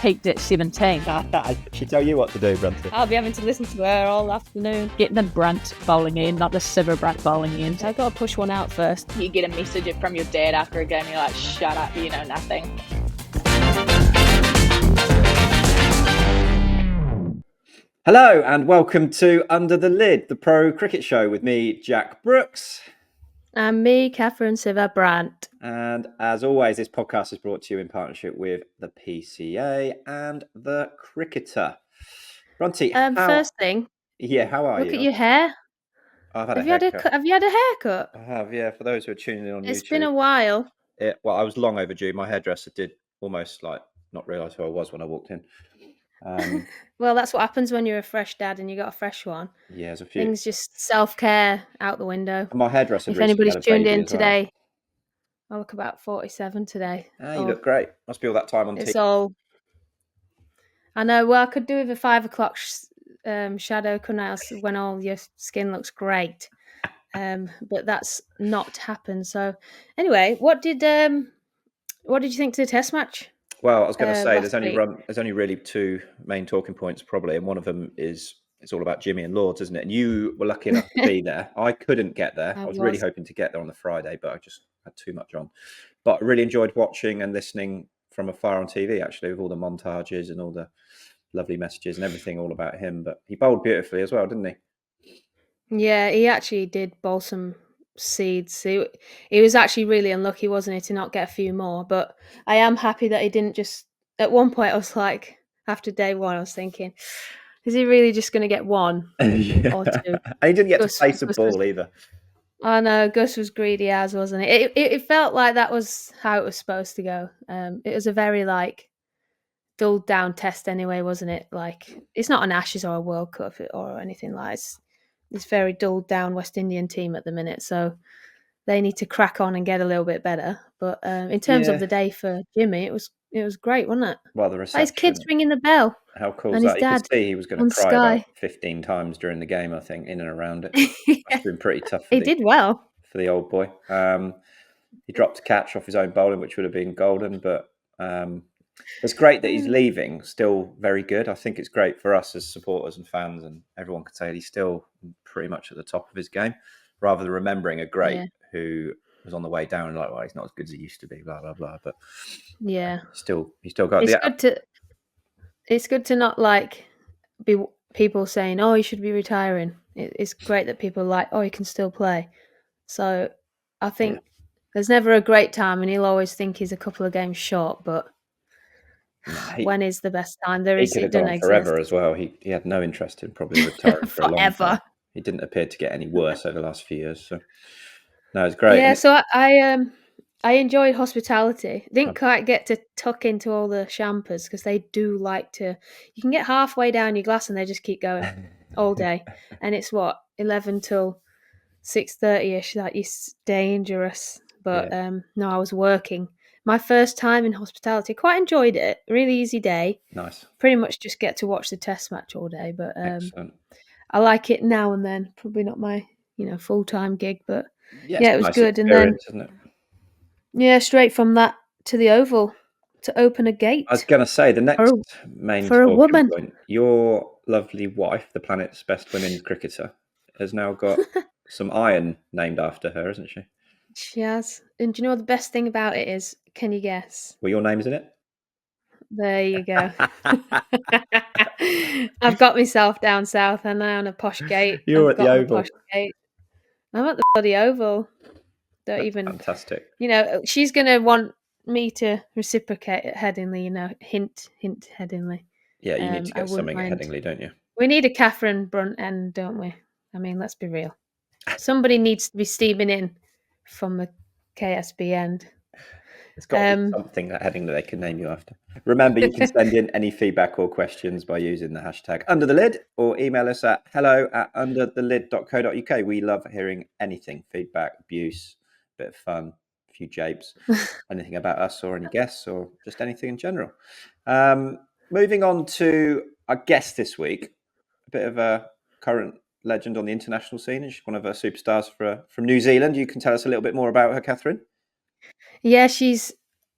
peaked at 17. She tell you what to do, Brunty. I'll be having to listen to her all afternoon. Getting the Brunt bowling in, not the Sciver-Brunt bowling in. So I've got to push one out first. You get a message from your dad after a game, you're like, shut up, you know nothing. Hello and welcome to Under the Lid, the pro cricket show with me, Jack Brooks. And me, Katherine Sciver-Brunt. And as always, this podcast is brought to you in partnership with the PCA and the Cricketer. Brunty, first thing. Yeah, how are you? Look at your hair. I've had a haircut. Have you had a haircut? I have, yeah. For those who are tuning in on YouTube. It's been a while. Well, I was long overdue. My hairdresser did almost not realise who I was when I walked in. Well, that's what happens when you're a fresh dad and you got a fresh one. Yeah, there's a few things, just self-care out the window. And my hairdresser. If anybody's tuned in today, I look about 47 today. You look great. Must be all that time on TV. It's all. I know. Well, I could do with a 5 o'clock shadow, couldn't I? When all your skin looks great, but that's not happened. So, anyway, what did you think to the Test match? Well, I was going to say there's only really two main talking points probably, and one of them is it's all about Jimmy and Lords, isn't it? And you were lucky enough to be there. I couldn't get there. I was really hoping to get there on the Friday, but I just had too much on. But I really enjoyed watching and listening from afar on TV, actually, with all the montages and all the lovely messages and everything all about him. But he bowled beautifully as well, didn't he? Yeah, he actually did bowl some seeds. He was actually really unlucky, wasn't he, to not get a few more, but I am happy that he didn't just. At one point I was like, after day one, I was thinking, is he really just going to get one or two? And he didn't get to place the ball either. I know, Gus was greedy as, wasn't it? It felt like that was how it was supposed to go. It was a very dulled down test anyway, wasn't it? It's not an Ashes or a World Cup or anything like that. It's very dulled down West Indian team at the minute, so they need to crack on and get a little bit better. But in terms of the day for Jimmy, it was great, wasn't it? Well, the reception. His kids ringing the bell. How cool is that? You could see he was going to cry about 15 times during the game, I think, in and around it. It's been pretty tough. He did well for the old boy. He dropped a catch off his own bowling, which would have been golden, but it's great that he's leaving still very good. I think it's great for us as supporters and fans, and everyone could say that he's still pretty much at the top of his game, rather than remembering a great who was on the way down and well, he's not as good as he used to be, blah, blah, blah. But he still got it's good to not be people saying, oh, he should be retiring. It's great that people are oh, he can still play. So I think there's never a great time, and he'll always think he's a couple of games short, but when is the best time? He could have gone forever as well. He had no interest in probably retiring for a long time. He didn't appear to get any worse over the last few years. So no, it's great. Yeah, so I enjoyed hospitality. Didn't quite get to tuck into all the champers because they do like to. You can get halfway down your glass and they just keep going all day, and it's 11 till 6:30ish. That is dangerous. But no, I was working. My first time in hospitality, quite enjoyed it. Really easy day. Nice. Pretty much just get to watch the Test match all day, but I like it now and then. Probably not my full-time gig, but it was good. And then isn't it? Straight from that to the Oval to open a gate. I was going to say the next main for a woman. Point, your lovely wife, the planet's best women's cricketer, has now got some iron named after her, isn't she? She has. And do you know what the best thing about it is? Can you guess? Well, your name's in it? There you go. I've got myself down south and I'm on a posh gate. You're at the Oval. I'm at the bloody Oval. Don't even. Fantastic. She's going to want me to reciprocate at Headingley, hint, Headingley. Yeah, you need to get something at Headingley, don't you? We need a Katherine Brunt end, don't we? I mean, let's be real. Somebody needs to be steaming in from the KSB end. It's got to be something at Headingley they can name you after. Remember, you can send in any feedback or questions by using the hashtag #UnderTheLid or email us at hello@underthelid.co.uk. We love hearing anything, feedback, abuse, a bit of fun, a few japes, anything about us or any guests or just anything in general. Moving on to our guest this week, a bit of a current legend on the international scene. She's one of our superstars from New Zealand. You can tell us a little bit more about her, Katherine. Yeah, she's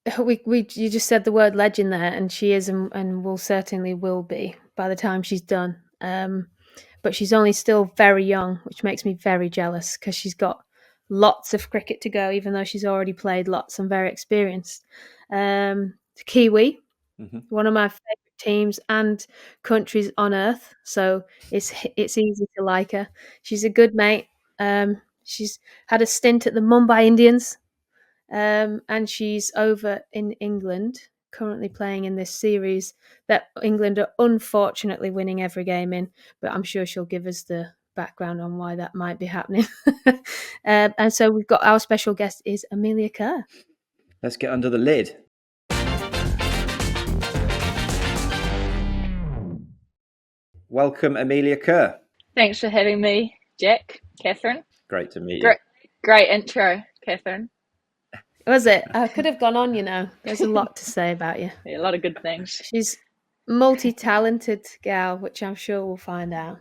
you just said the word legend there, and she is, and will certainly will be by the time she's done. But she's only still very young, which makes me very jealous because she's got lots of cricket to go, even though she's already played lots and very experienced. Kiwi, one of my favourite teams and countries on earth, so it's easy to like her. She's a good mate. She's had a stint at the Mumbai Indians, and she's over in England currently playing in this series that England are unfortunately winning every game in, but I'm sure she'll give us the background on why that might be happening. And so we've got our special guest is Melie Kerr. Let's get under the lid. Welcome, Melie Kerr. Thanks for having me, Jack, Katherine. Great to meet you. Great intro, Katherine. Was it? I could have gone on, There's a lot to say about you. Yeah, a lot of good things. She's multi-talented gal, which I'm sure we'll find out.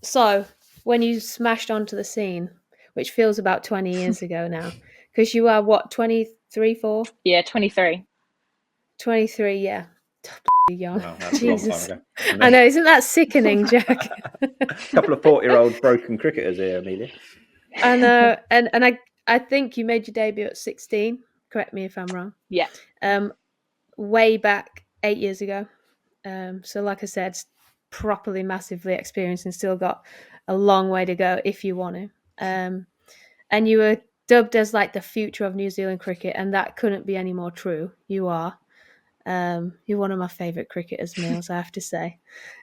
So, when you smashed onto the scene, which feels about 20 years ago now, because you are, what, 23, 4? Yeah, 23. 23, yeah. Young. Wow, that's Jesus. a long time ago. I know, isn't that sickening, Jack? A couple of 40-year-old broken cricketers here, Melie. I know, and I think you made your debut at 16. Correct me if I'm wrong. Yeah. Way back 8 years ago. So like I said, properly massively experienced and still got a long way to go if you want to. And you were dubbed as like the future of New Zealand cricket, and that couldn't be any more true. You are. You're one of my favourite cricketers, Mills, I have to say.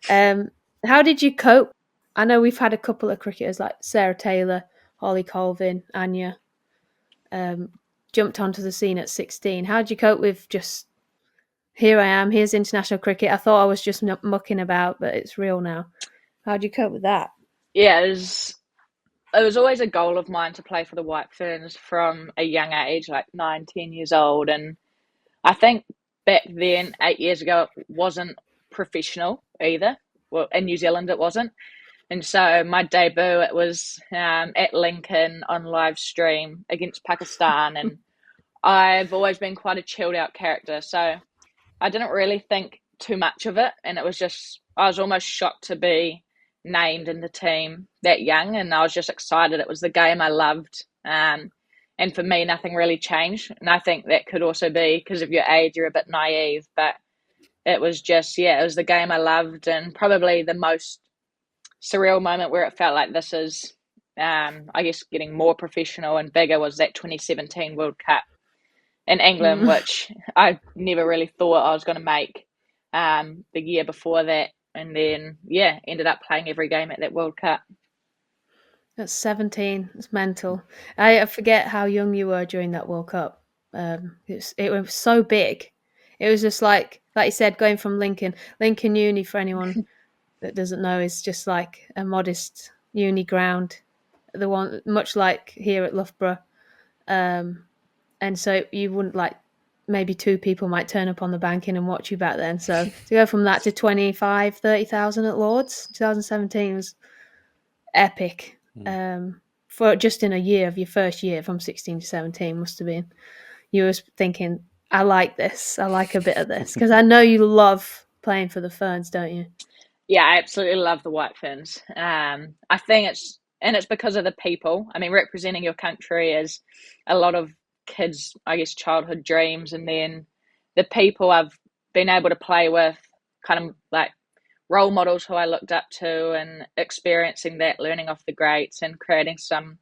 How did you cope? I know we've had a couple of cricketers like Sarah Taylor, Holly Colvin, Anya, jumped onto the scene at 16. How did you cope with just, here I am, here's international cricket. I thought I was just mucking about, but it's real now. How did you cope with that? Yeah, it was always a goal of mine to play for the White Ferns from a young age, like 9, 10 years old. And I think back then, 8 years ago, it wasn't professional either. Well, in New Zealand, it wasn't. And so my debut, it was at Lincoln on live stream against Pakistan. And I've always been quite a chilled out character. So I didn't really think too much of it. And it was just, I was almost shocked to be named in the team that young. And I was just excited. It was the game I loved. And for me, nothing really changed. And I think that could also be because of your age, you're a bit naive. But it was just, it was the game I loved. And probably the most surreal moment where it felt like this is, I guess, getting more professional and bigger was that 2017 World Cup in England, which I never really thought I was going to make the year before that. And then, ended up playing every game at that World Cup. That's 17. It's mental. I forget how young you were during that World Cup. It was so big. It was just like you said, going from Lincoln Uni, for anyone that doesn't know, is just like a modest uni ground, the one much like here at Loughborough. And so you wouldn't maybe 2 people might turn up on the banking and watch you back then. So to go from that to 25, 30,000 at Lord's 2017 was epic. For just in a year of your first year from 16 to 17 must have been. You were thinking, I like this. I like a bit of this. Because I know you love playing for the Ferns, don't you? Yeah, I absolutely love the White Ferns. I think it's because of the people. I mean, representing your country is a lot of kids, I guess, childhood dreams. And then the people I've been able to play with, kind of like role models who I looked up to, and experiencing that, learning off the greats and creating some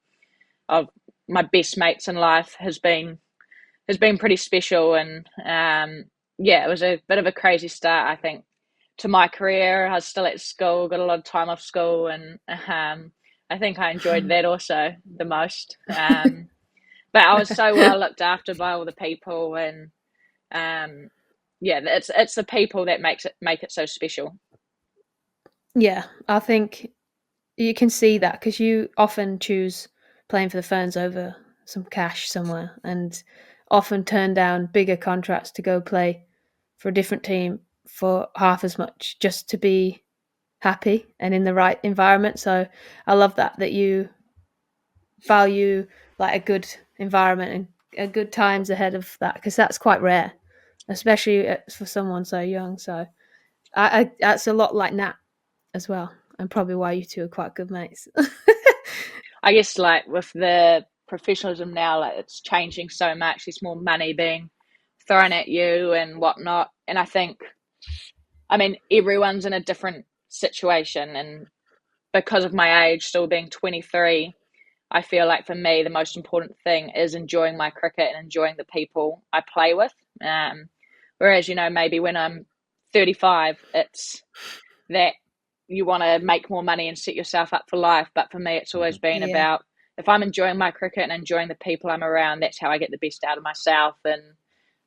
of my best mates in life has been pretty special. And it was a bit of a crazy start, I think, to my career. I was still at school, got a lot of time off school, and I think I enjoyed that also the most. But I was so well looked after by all the people, and it's the people that make it so special. Yeah, I think you can see that because you often choose playing for the Ferns over some cash somewhere, and often turn down bigger contracts to go play for a different team for half as much, just to be happy and in the right environment. So I love that you value like a good environment and good times ahead of that, because that's quite rare, especially for someone so young. So I that's a lot like Nat as well, and probably why you two are quite good mates. I guess like with the professionalism now, like it's changing so much. There's more money being thrown at you and whatnot. And I think, I mean, everyone's in a different situation. And because of my age, still being 23, I feel like for me, the most important thing is enjoying my cricket and enjoying the people I play with. Whereas, you know, maybe when I'm 35, it's that you want to make more money and set yourself up for life. But for me, it's always been about, if I'm enjoying my cricket and enjoying the people I'm around, that's how I get the best out of myself. And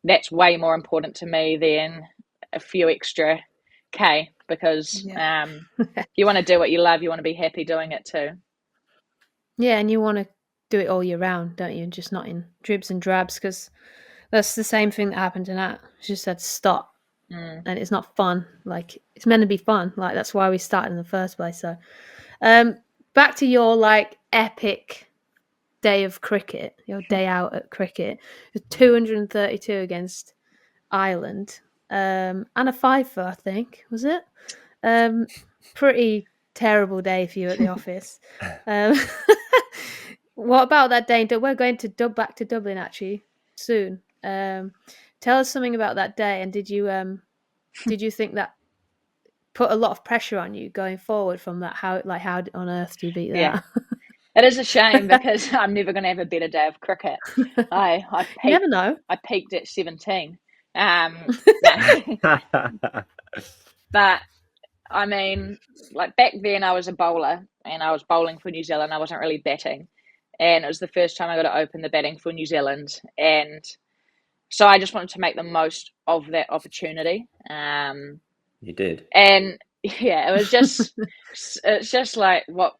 that's way more important to me than a few extra K, because if you want to do what you love, you want to be happy doing it too. Yeah, and you want to do it all year round, don't you? Just not in dribs and drabs, because that's the same thing that happened to Nat. She just said stop. And it's not fun. Like, it's meant to be fun. Like, that's why we started in the first place. So back to your like epic day of cricket, your day out at cricket. 232 against Ireland, and a fifer, I think, was it? Pretty terrible day for you at the office. What about that day? We're going to back to Dublin actually soon. Tell us something about that day, and did you think that put a lot of pressure on you going forward from that? How on earth do you beat that? Yeah. It is a shame because I'm never going to have a better day of cricket. I peaked, you never know. I peaked at 17. But I mean, like back then I was a bowler and I was bowling for New Zealand. I wasn't really batting. And it was the first time I got to open the batting for New Zealand. And so I just wanted to make the most of that opportunity. You did. And yeah, it was just, it's just like what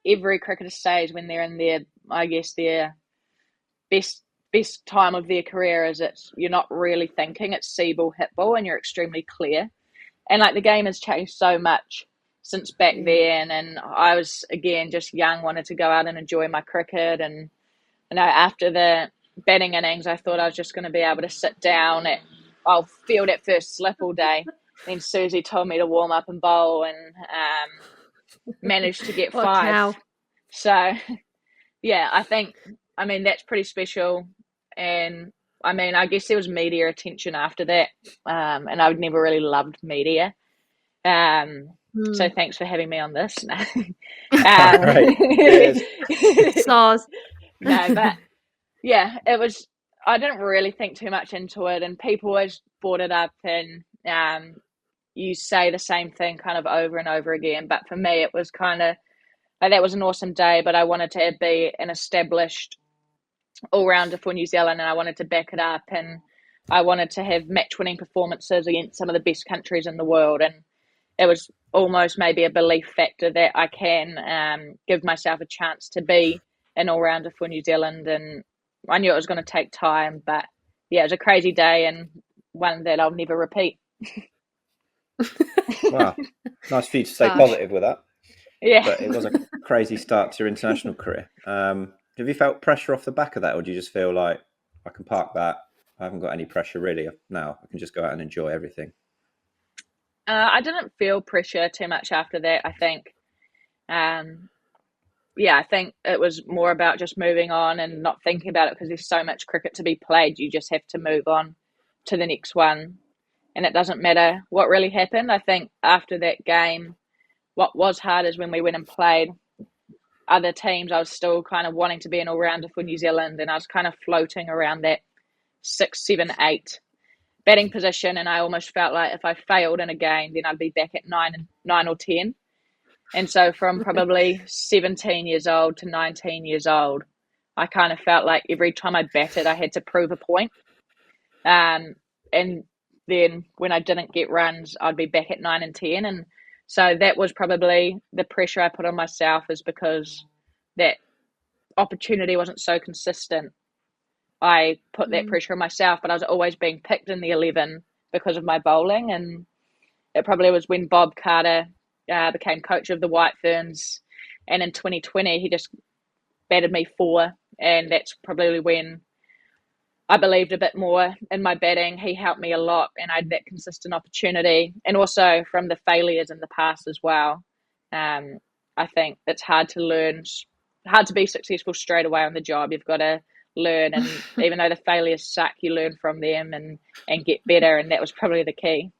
every cricketer says when they're in their, I guess, their best time of their career is you're not really thinking, it's see ball, hit ball, and you're extremely clear. And like the game has changed so much since back then. And I was, again, just young, wanted to go out and enjoy my cricket. And, you know, after the batting innings, I thought I was just going to be able to sit down I'll field at first slip all day. Then Susie told me to warm up and bowl, and managed to get 5. So, yeah, I mean, that's pretty special. And I mean, I guess there was media attention after that. And I've never really loved media. So thanks for having me on this. Stars. No, but yeah, it was, I didn't really think too much into it, and people always brought it up, and you say the same thing kind of over and over again. But for me, it was kind of, like, that was an awesome day, but I wanted to be an established all-rounder for New Zealand, and I wanted to back it up, and I wanted to have match-winning performances against some of the best countries in the world. And it was almost maybe a belief factor that I can give myself a chance to be an all-rounder for New Zealand. And I knew it was going to take time, but yeah, it was a crazy day and one that I'll never repeat. Wow, nice for you to stay positive with that. Yeah, but it was a crazy start to your international career. Have you felt pressure off the back of that, or do you just feel like, I can park that, I haven't got any pressure really now, I can just go out and enjoy everything? I didn't feel pressure too much after that. I think I think it was more about just moving on and not thinking about it, because there's so much cricket to be played. You just have to move on to the next one, and it doesn't matter what really happened. I think after that game, what was hard is when we went and played other teams, I was still kind of wanting to be an all-rounder for New Zealand, and I was kind of floating around that 6, 7, 8 batting position, and I almost felt like if I failed in a game, then I'd be back at 9 or 10. And so from probably 17 years old to 19 years old, I kind of felt like every time I batted, I had to prove a point. And then when I didn't get runs, I'd be back at 9 and 10. And so that was probably the pressure I put on myself, is because that opportunity wasn't so consistent. I put that pressure on myself, but I was always being picked in the 11 because of my bowling. And it probably was when Bob Carter became coach of the White Ferns, and in 2020 he just batted me 4, and that's probably when I believed a bit more in my batting. He helped me a lot, and I had that consistent opportunity. And also from the failures in the past as well. I think it's hard to be successful straight away on the job. You've got to learn, and even though the failures suck, you learn from them and get better. And that was probably the key.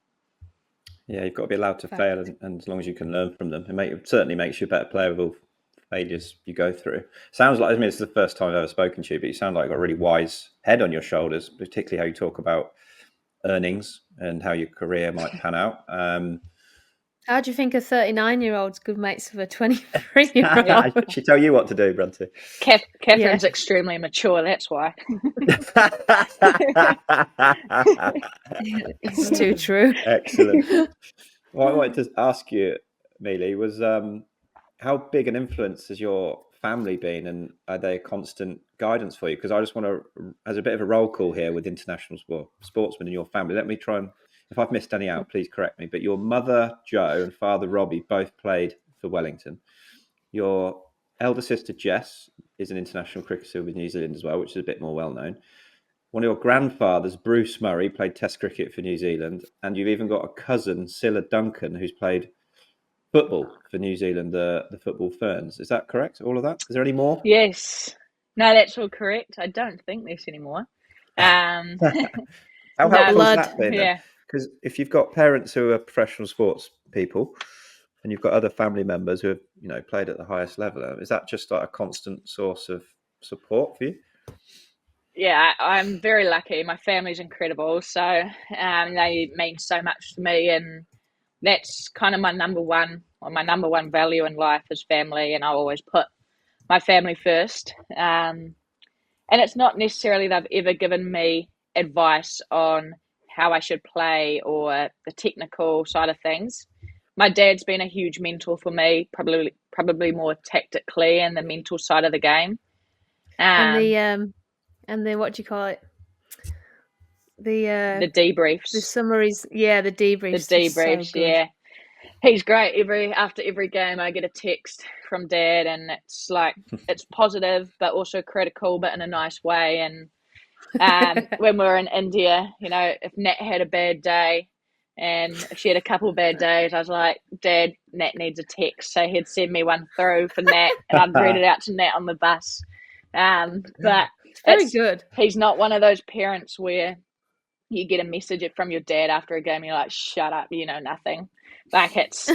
Yeah, you've got to be allowed to fail, and as long as you can learn from them, it certainly makes you a better player with all failures you go through. Sounds like, I mean, this is the first time I've ever spoken to you, but you sound like you've got a really wise head on your shoulders, particularly how you talk about earnings and how your career might pan out. How do you think a 39-year-old's good mates with a 23-year-old? She tell you what to do, Brunty. Catherine's extremely mature, that's why. It's too true. Excellent. What I wanted to ask you, Melie, was how big an influence has your family been, and are they a constant guidance for you? Because I just want to, as a bit of a roll call here with international sportsmen in your family, let me try and, if I've missed any out, please correct me. But your mother, Jo, and father, Robbie, both played for Wellington. Your elder sister, Jess, is an international cricketer with New Zealand as well, which is a bit more well-known. One of your grandfathers, Bruce Murray, played Test cricket for New Zealand. And you've even got a cousin, Cilla Duncan, who's played football for New Zealand, the Football Ferns. Is that correct, all of that? Is there any more? Yes. No, that's all correct. I don't think there's any more. How helpful has that been? Yeah. Because if you've got parents who are professional sports people and you've got other family members who have, played at the highest level, is that just like a constant source of support for you? Yeah, I'm very lucky. My family's incredible. So they mean so much to me, and that's kind of my number one value in life is family, and I always put my family first. And it's not necessarily they've ever given me advice on how I should play or the technical side of things. My dad's been a huge mentor for me, probably more tactically and the mental side of the game. And the what do you call it? The debriefs. The summaries. Yeah, the debriefs. The debriefs, so yeah. He's great. After every game I get a text from Dad, and it's like it's positive but also critical, but in a nice way. And when we were in India, if Nat had a bad day and if she had a couple of bad days, I was like, Dad, Nat needs a text. So he'd send me one through for Nat, and I'd read it out to Nat on the bus. But it's very good. He's not one of those parents where you get a message from your dad after a game, you're like, shut up, you know nothing. Like it's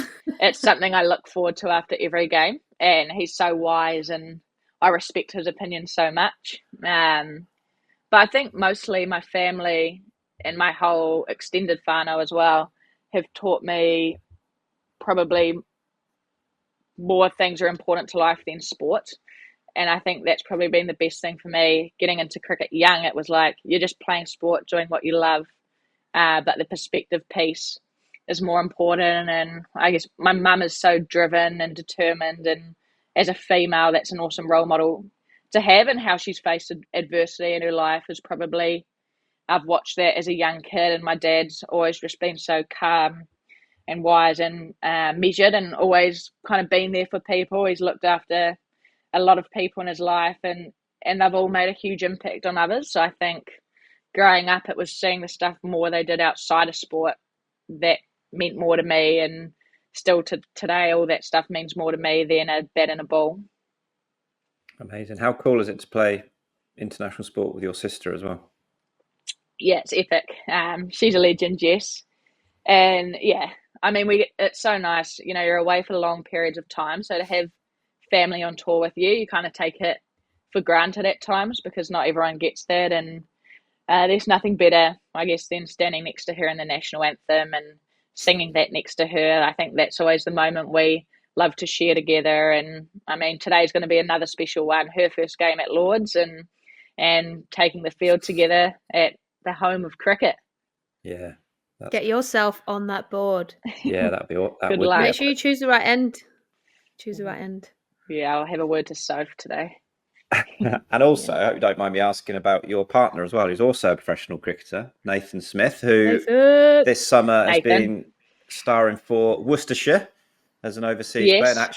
something I look forward to after every game, and he's so wise, and I respect his opinion so much. But I think mostly my family and my whole extended whānau as well have taught me probably more things are important to life than sport. And I think that's probably been the best thing for me. Getting into cricket young, it was like you're just playing sport, doing what you love, but the perspective piece is more important. And I guess my mum is so driven and determined, and as a female, that's an awesome role model to have. And how she's faced adversity in her life is probably, I've watched that as a young kid, and my dad's always just been so calm and wise and measured, and always kind of been there for people. He's looked after a lot of people in his life, and they've all made a huge impact on others. So I think growing up, it was seeing the stuff more they did outside of sport that meant more to me, and still to today, all that stuff means more to me than a bat and a ball. Amazing. How cool is it to play international sport with your sister as well? Yeah, it's epic. She's a legend, Jess. And yeah, I mean, it's so nice. You're away for long periods of time, so to have family on tour with you kind of take it for granted at times, because not everyone gets that. And there's nothing better, I guess, than standing next to her in the national anthem and singing that next to her. I think that's always the moment we love to share together. And I mean, today's going to be another special one, her first game at Lords, and taking the field together at the home of cricket. Yeah. Get yourself on that board. Yeah, that'd be all. Good luck. Make sure you choose the right end. Choose the right end. Yeah, I'll have a word to Soph today. And also, I hope you don't mind me asking about your partner as well, who's also a professional cricketer, Nathan Smith, who this summer has been starring for Worcestershire as an overseas player.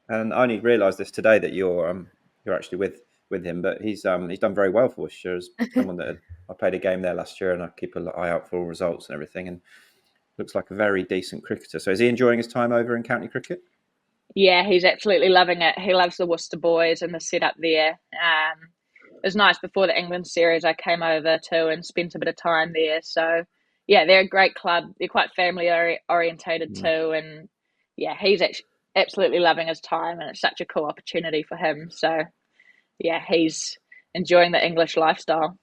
And I only realised this today that you're actually with with him, but he's done very well for Worcestershire as someone that I played a game there last year, and I keep an eye out for all results and everything, and looks like a very decent cricketer. So is he enjoying his time over in county cricket? Yeah, he's absolutely loving it. He loves the Worcester boys and the setup there. It was nice before the England series. I came over too and spent a bit of time there. So yeah, they're a great club. They're quite family orientated too, and yeah, he's absolutely loving his time, and it's such a cool opportunity for him. So yeah, he's enjoying the English lifestyle.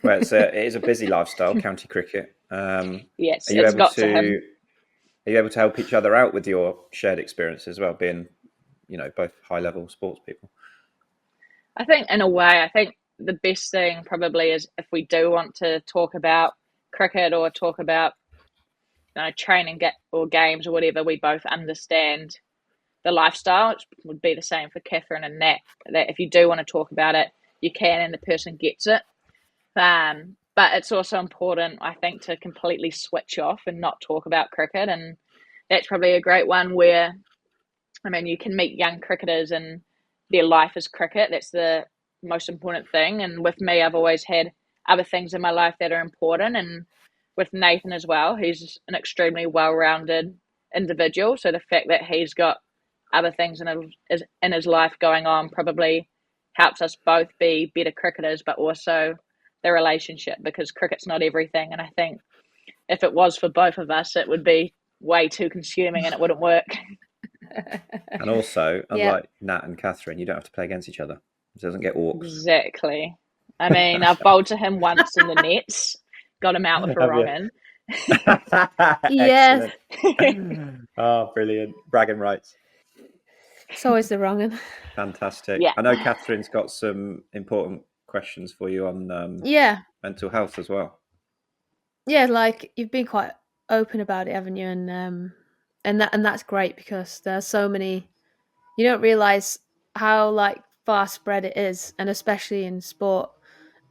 Well, it is a busy lifestyle, county cricket. Yes, are you it's able got to to him. Are you able to help each other out with your shared experience as well, being, both high-level sports people? I think in a way, I think the best thing probably is if we do want to talk about cricket or talk about training or games or whatever, we both understand the lifestyle. It would be the same for Katherine and Nat, that if you do want to talk about it, you can, and the person gets it. But it's also important, I think, to completely switch off and not talk about cricket. And that's probably a great one where, you can meet young cricketers and their life is cricket. That's the most important thing. And with me, I've always had other things in my life that are important. And with Nathan as well, he's an extremely well-rounded individual. So the fact that he's got other things in his life going on probably helps us both be better cricketers, but also the relationship, because cricket's not everything. And I think if it was for both of us, it would be way too consuming and it wouldn't work. And also, unlike Nat and Katherine, you don't have to play against each other. It doesn't get orcs. Exactly. I've bowled to him once in the nets, got him out with a wrong-in. Yes. Oh, brilliant. Bragging rights. It's always the wrong-un. Fantastic. Yeah. I know Katherine's got some important questions for you on mental health as well. Yeah, like you've been quite open about it, haven't you? And that's great, because there's so many. You don't realise how far spread it is, and especially in sport,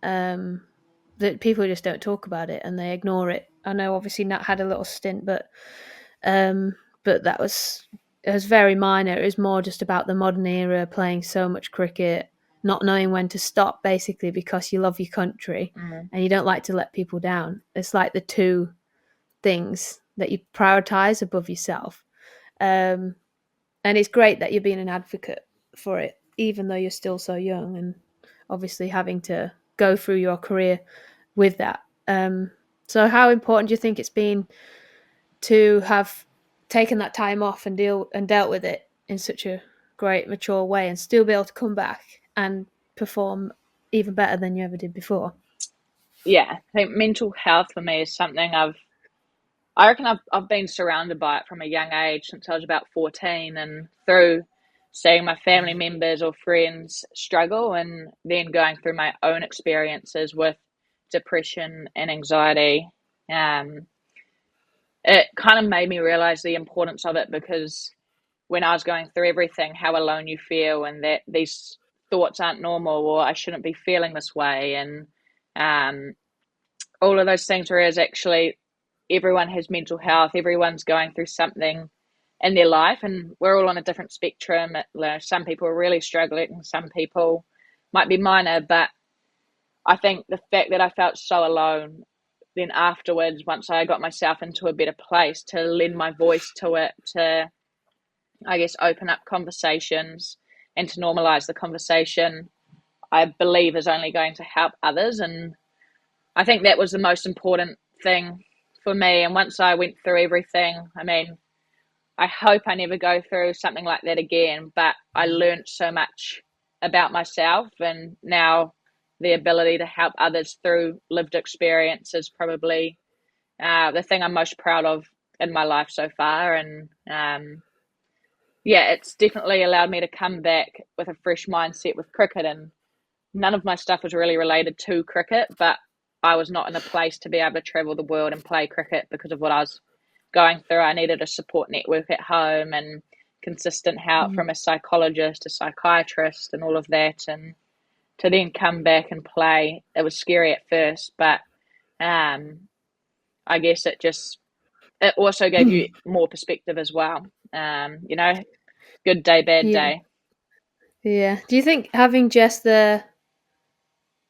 that people just don't talk about it and they ignore it. I know obviously Nat had a little stint, but it was very minor. It was more just about the modern era, playing so much cricket, not knowing when to stop, basically, because you love your country and you don't like to let people down. It's like the two things that you prioritize above yourself. And it's great that you're being an advocate for it, even though you're still so young and obviously having to go through your career with that. So how important do you think it's been to have taken that time off and dealt with it in such a great, mature way, and still be able to come back and perform even better than you ever did before? Yeah, I think mental health for me is something I reckon I've been surrounded by it from a young age, since I was about 14, and through seeing my family members or friends struggle, and then going through my own experiences with depression and anxiety. It kind of made me realize the importance of it, because when I was going through everything, how alone you feel, and that these thoughts aren't normal, or I shouldn't be feeling this way, and all of those things, whereas actually everyone has mental health, everyone's going through something in their life, and we're all on a different spectrum. Some people are really struggling, some people might be minor, but I think the fact that I felt so alone, then afterwards, once I got myself into a better place, to lend my voice to it, to, I guess, open up conversations and to normalize the conversation, I believe is only going to help others. And I think that was the most important thing for me. And once I went through everything, I hope I never go through something like that again, but I learned so much about myself, and now the ability to help others through lived experience is probably the thing I'm most proud of in my life so far. And it's definitely allowed me to come back with a fresh mindset with cricket, and none of my stuff was really related to cricket, but I was not in a place to be able to travel the world and play cricket because of what I was going through. I needed a support network at home and consistent help from a psychologist, a psychiatrist, and all of that. And to then come back and play, it was scary at first, but I guess it also gave you more perspective as well. Good day, bad day. Yeah. Do you think having Jess there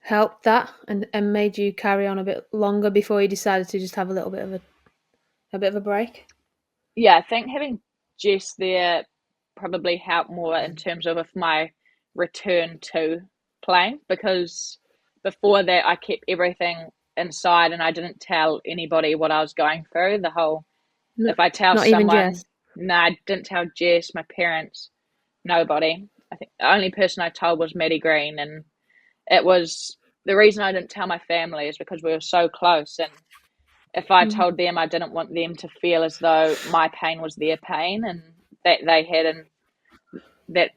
helped that and made you carry on a bit longer before you decided to just have a little bit of a break? Yeah, I think having Jess there probably helped more in terms of my return to playing, because before that I kept everything inside and I didn't tell anybody what I was going through. The whole, No, if I tell not even someone, Jess. no, I didn't tell Jess, my parents, nobody. I think the only person I told was Maddie Green, and it was the reason I didn't tell my family is because we were so close, and if I told them, I didn't want them to feel as though my pain was their pain and that they had, and that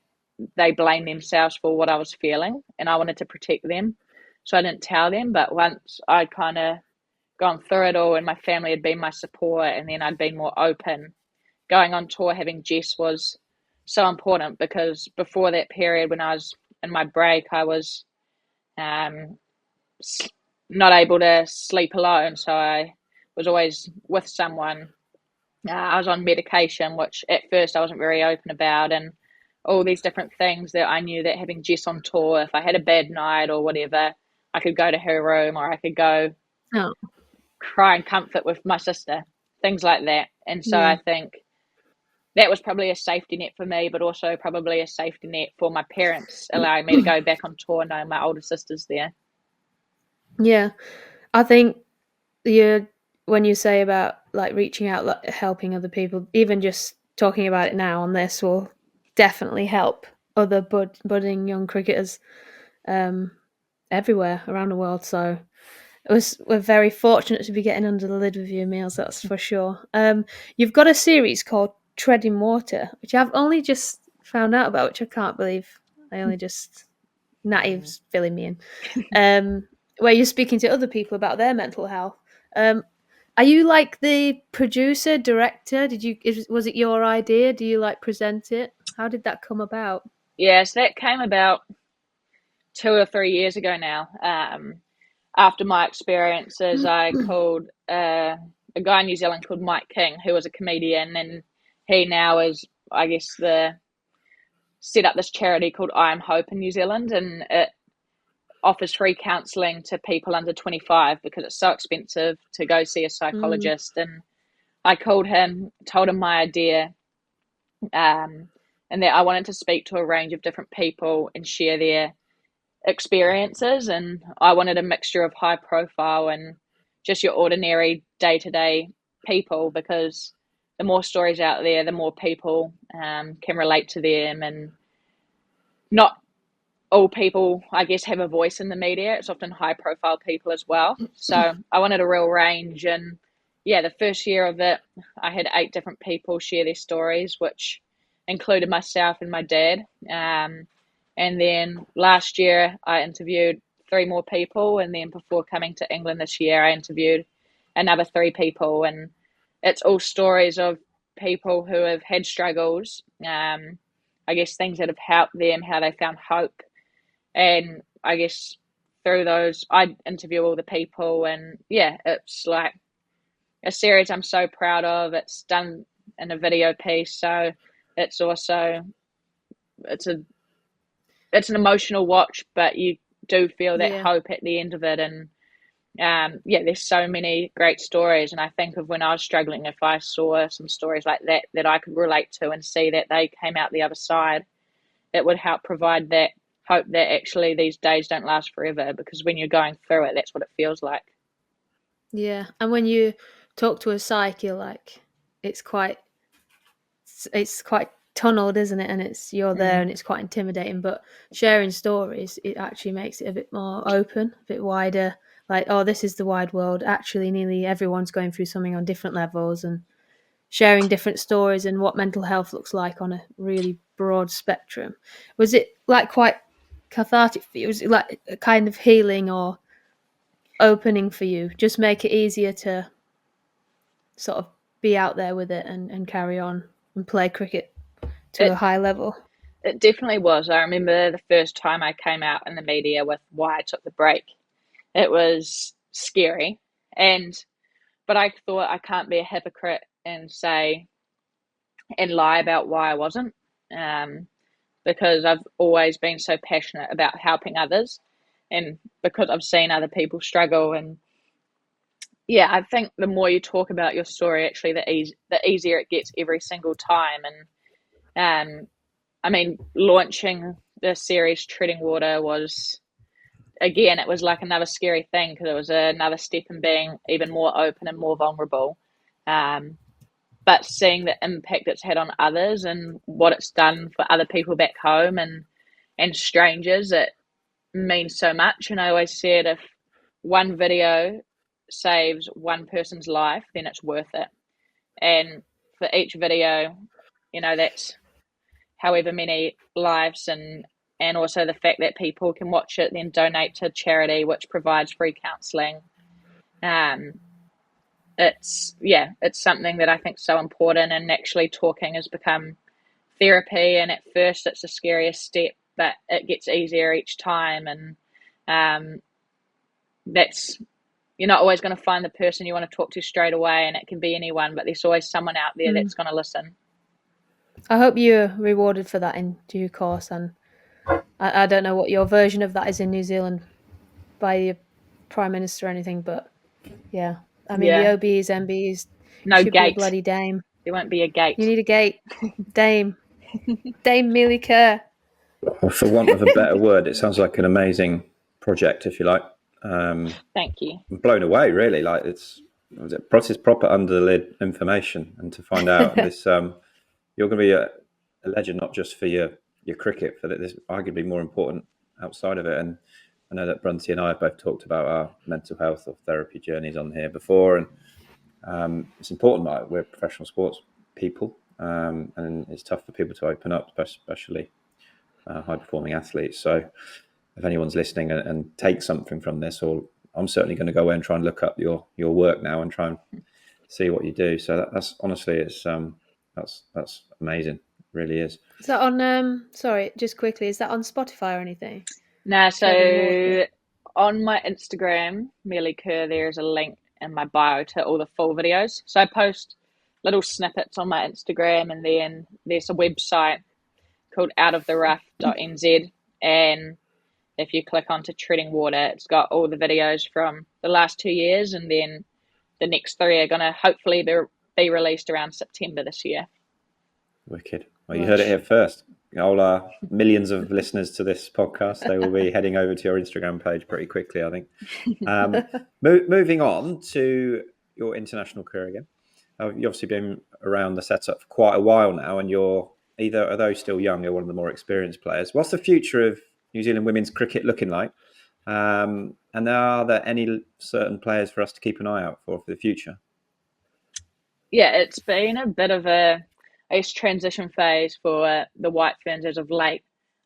they blamed themselves for what I was feeling, and I wanted to protect them. So I didn't tell them, but once I'd kind of gone through it all and my family had been my support and then I'd been more open, going on tour, having Jess was so important, because before that period when I was in my break, I was um, not able to sleep alone. So I was always with someone. I was on medication, which at first I wasn't very open about, and all these different things that I knew that having Jess on tour, if I had a bad night or whatever, I could go to her room or I could go Oh, cry and comfort with my sister, things like that. And so yeah. I think that was probably a safety net for me, but also probably a safety net for my parents, allowing me to go back on tour knowing my older sister's there. Yeah. I think when you say about like reaching out, like, helping other people, even just talking about it now on this will definitely help other budding young cricketers everywhere around the world. So we're very fortunate to be getting under the lid with you, Meals, that's for sure. You've got a series called Treading Water, which I've only just found out about, which I can't believe. I only just Natty's filling me in. Where you're speaking to other people about their mental health. Are you like the producer, director? Was it your idea? Do you like present it? How did that come about? Yes, that came about 2 or 3 years ago now. After my experiences, I called a guy in New Zealand called Mike King, who was a comedian, and he now is, I guess, set up this charity called I Am Hope in New Zealand, and it offers free counselling to people under 25 because it's so expensive to go see a psychologist. And I called him, told him my idea, and that I wanted to speak to a range of different people and share their experiences, and I wanted a mixture of high profile and just your ordinary day-to-day people, because the more stories out there, the more people can relate to them, and not all people, I guess, have a voice in the media. It's often high profile people as well. So I wanted a real range, and yeah, the first year of it, I had 8 different people share their stories, which included myself and my dad. And then last year, I interviewed 3 more people. And then before coming to England this year, I interviewed another 3 people. And it's all stories of people who have had struggles, I guess things that have helped them, how they found hope. And I guess through those, I interview all the people. And yeah, it's like a series I'm so proud of. It's done in a video piece. So it's also, it's an emotional watch, but you do feel that hope at the end of it. And yeah, there's so many great stories. And I think of when I was struggling, if I saw some stories like that I could relate to and see that they came out the other side, it would help provide that hope that actually these days don't last forever, because when you're going through it, that's what it feels like. Yeah, and when you talk to a psych, you're like, it's quite tunneled, isn't it? And you're there, and it's quite intimidating. But sharing stories, it actually makes it a bit more open, a bit wider. Like, oh, this is the wide world. Actually, nearly everyone's going through something on different levels, and sharing different stories and what mental health looks like on a really broad spectrum. Was it like quite cathartic for you? Was it like a kind of healing or opening for you? Just make it easier to sort of be out there with it and carry on and play cricket to a high level. It definitely was. I remember the first time I came out in the media with why I took the break. It was scary, but I thought I can't be a hypocrite and say and lie about why I wasn't. because I've always been so passionate about helping others, and because I've seen other people struggle. And yeah, I think the more you talk about your story, actually, the easier it gets every single time. And I mean, launching the series Treading Water was, again, it was like another scary thing, because it was another step in being even more open and more vulnerable. But seeing the impact it's had on others and what it's done for other people back home and strangers, it means so much. And I always said, if one video saves one person's life, then it's worth it. And for each video, that's however many lives, and also the fact that people can watch it, then donate to charity, which provides free counselling. It's something that I think is so important, and actually talking has become therapy. And at first it's the scariest step, but it gets easier each time. And that's, you're not always going to find the person you want to talk to straight away, and it can be anyone, but there's always someone out there that's going to listen. I hope you're rewarded for that in due course. And I don't know what your version of that is in New Zealand by your Prime Minister or anything, but yeah. I mean, the OBs, MBs, no should gate. be a bloody dame. There won't be a gate. You need a gate. Dame. Dame Melie Kerr. Well, for want of a better word, it sounds like an amazing project, if you like. Thank you. I'm blown away, really. Like, it's proper under the lid information, and to find out this, you're going to be a legend, not just for your cricket, for that this arguably more important outside of it. And I know that Brunty and I have both talked about our mental health or therapy journeys on here before, and it's important. Like, we're professional sports people, and it's tough for people to open up, especially high performing athletes. So if anyone's listening and take something from this, or I'm certainly going to go away and try and look up your work now and try and see what you do. So that's honestly, it's that's amazing. It really is. Is that on? Sorry, just quickly, is that on Spotify or anything? No, so on my Instagram, Melie Kerr, there's a link in my bio to all the full videos. So I post little snippets on my Instagram, and then there's a website called outoftherrough.nz, and if you click onto Treading Water, it's got all the videos from the last 2 years, and then the next 3 are going to hopefully be released around September this year. Wicked. Well, you heard it here first. All millions of listeners to this podcast, they will be heading over to your Instagram page pretty quickly, I think. Moving on to your international career again. You've obviously been around the setup for quite a while now, and you're either, although still young, you're one of the more experienced players. What's the future of New Zealand women's cricket looking like? And are there any certain players for us to keep an eye out for the future? Yeah, it's been a bit of a transition phase for the White Ferns as of late.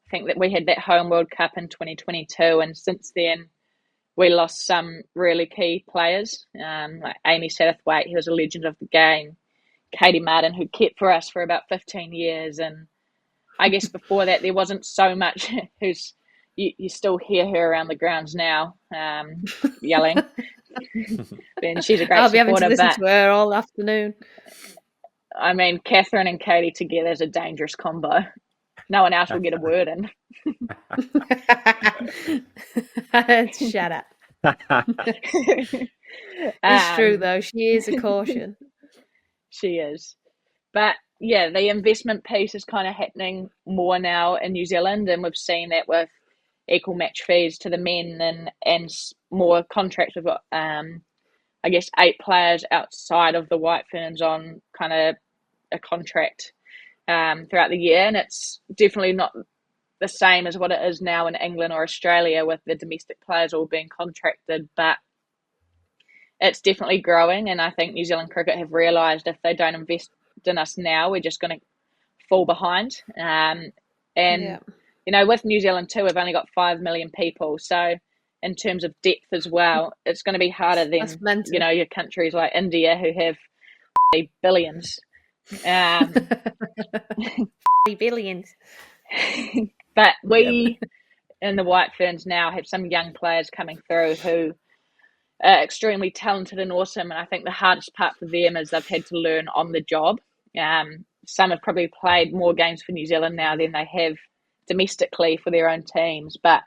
I think that we had that Home World Cup in 2022, and since then we lost some really key players, like Amy Satterthwaite, who was a legend of the game, Katie Martin, who kept for us for about 15 years, and I guess before that there wasn't so much. You still hear her around the grounds now, yelling. And she's a great supporter. I'll be having to listen to her all afternoon. I mean, Katherine and Katie together is a dangerous combo. No one else will get a word in. Shut up. It's true, though. She is a caution. She is. But, yeah, the investment piece is kind of happening more now in New Zealand, and we've seen that with equal match fees to the men and more contracts. We've got, I guess, 8 players outside of the White Ferns on kind of a contract throughout the year, and it's definitely not the same as what it is now in England or Australia with the domestic players all being contracted, but it's definitely growing. And I think New Zealand cricket have realised if they don't invest in us now, we're just going to fall behind. With New Zealand too, we've only got 5 million people, so in terms of depth as well, it's going to be harder than your countries like India who have billions. Billions. But we in the White Ferns now have some young players coming through who are extremely talented and awesome, and I think the hardest part for them is they've had to learn on the job. Some have probably played more games for New Zealand now than they have domestically for their own teams, but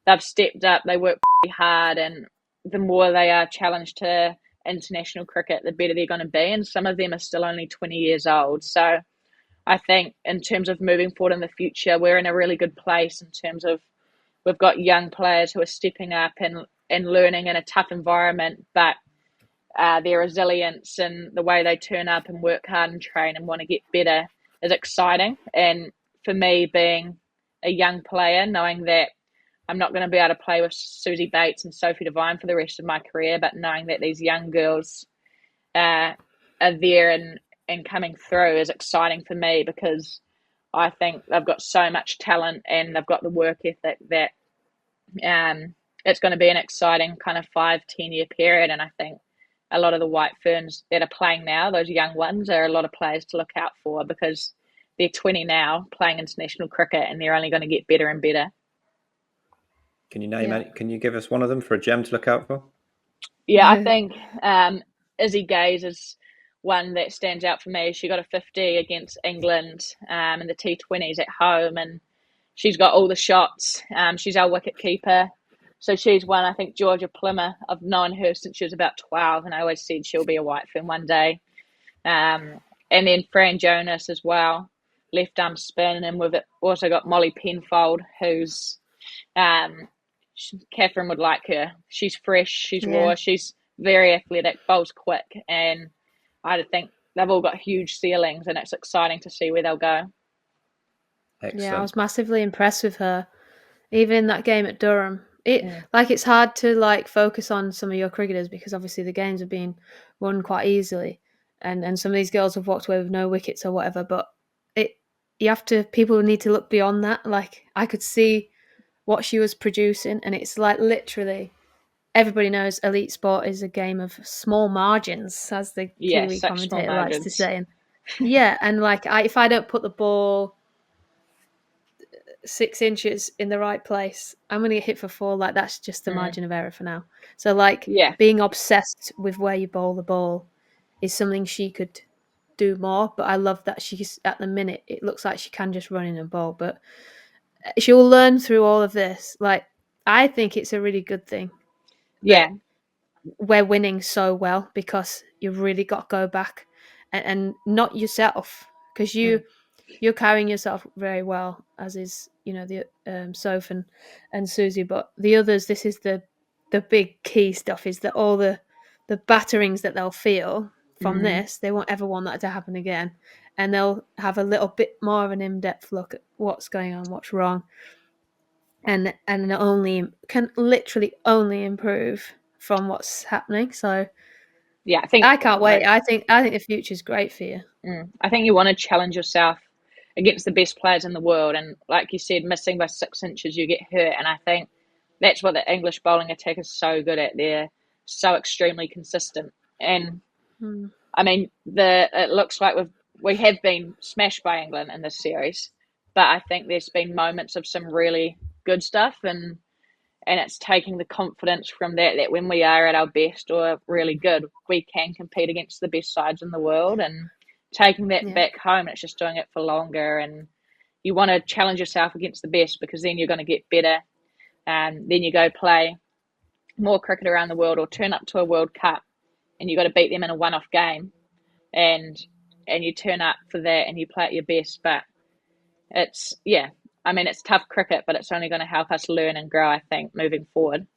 they've stepped up, they work pretty hard, and the more they are challenged to international cricket, the better they're going to be, and some of them are still only 20 years old. So I think in terms of moving forward in the future, we're in a really good place in terms of we've got young players who are stepping up and learning in a tough environment, but their resilience and the way they turn up and work hard and train and want to get better is exciting. And for me, being a young player, knowing that I'm not going to be able to play with Susie Bates and Sophie Devine for the rest of my career, but knowing that these young girls are there and coming through is exciting for me, because I think they've got so much talent and they've got the work ethic that it's going to be an exciting kind of 5-10 year period. And I think a lot of the White Ferns that are playing now, those young ones, are a lot of players to look out for, because they're 20 now playing international cricket and they're only going to get better and better. Can you name any? Can you give us one of them for a gem to look out for? Yeah, I think Izzy Gaze is one that stands out for me. She got a 50 against England in the T20s at home, and she's got all the shots. She's our wicket keeper. So she's one. I think Georgia Plummer, I've known her since she was about 12, and I always said she'll be a White Fern one day. And then Fran Jonas as well, left arm spin. And we've also got Molly Penfold, who's Katherine would like her. She's fresh, she's raw, she's very athletic, bowls quick, and I think they've all got huge ceilings, and it's exciting to see where they'll go. Excellent. Yeah, I was massively impressed with her, even in that game at Durham. It's hard to focus on some of your cricketers because obviously the games have been won quite easily, and some of these girls have walked away with no wickets or whatever. But people need to look beyond that. Like, I could see what she was producing, and it's like literally everybody knows elite sport is a game of small margins, as the Kiwi commentator likes to say. And if I don't put the ball 6 inches in the right place, I'm going to get hit for 4. Like, that's just the margin of error for now. So being obsessed with where you bowl the ball is something she could do more. But I love that she's, at the minute, it looks like she can just run in and bowl, but she will learn through all of this. Like, I think it's a really good thing. Yeah, we're winning so well, because you've really got to go back and not yourself, because you're carrying yourself very well, as is the Soph and Susie, but the others, this is the big key stuff, is that all the batterings that they'll feel from this, they won't ever want that to happen again, and they'll have a little bit more of an in-depth look at what's going on, what's wrong, and can literally only improve from what's happening. So yeah, I can't wait. I think the future's great for you. I think you want to challenge yourself against the best players in the world, and like you said, missing by 6 inches, you get hurt. And I think that's what the English bowling attack is so good at. They're so extremely consistent, and I mean, it looks like we have been smashed by England in this series, but I think there's been moments of some really good stuff, and it's taking the confidence from that when we are at our best or really good, we can compete against the best sides in the world, and taking that back home, and it's just doing it for longer. And you want to challenge yourself against the best, because then you're going to get better, and then you go play more cricket around the world or turn up to a World Cup, and you've got to beat them in a one-off game, and you turn up for that and you play at your best. But it's tough cricket, but it's only going to help us learn and grow, I think, moving forward.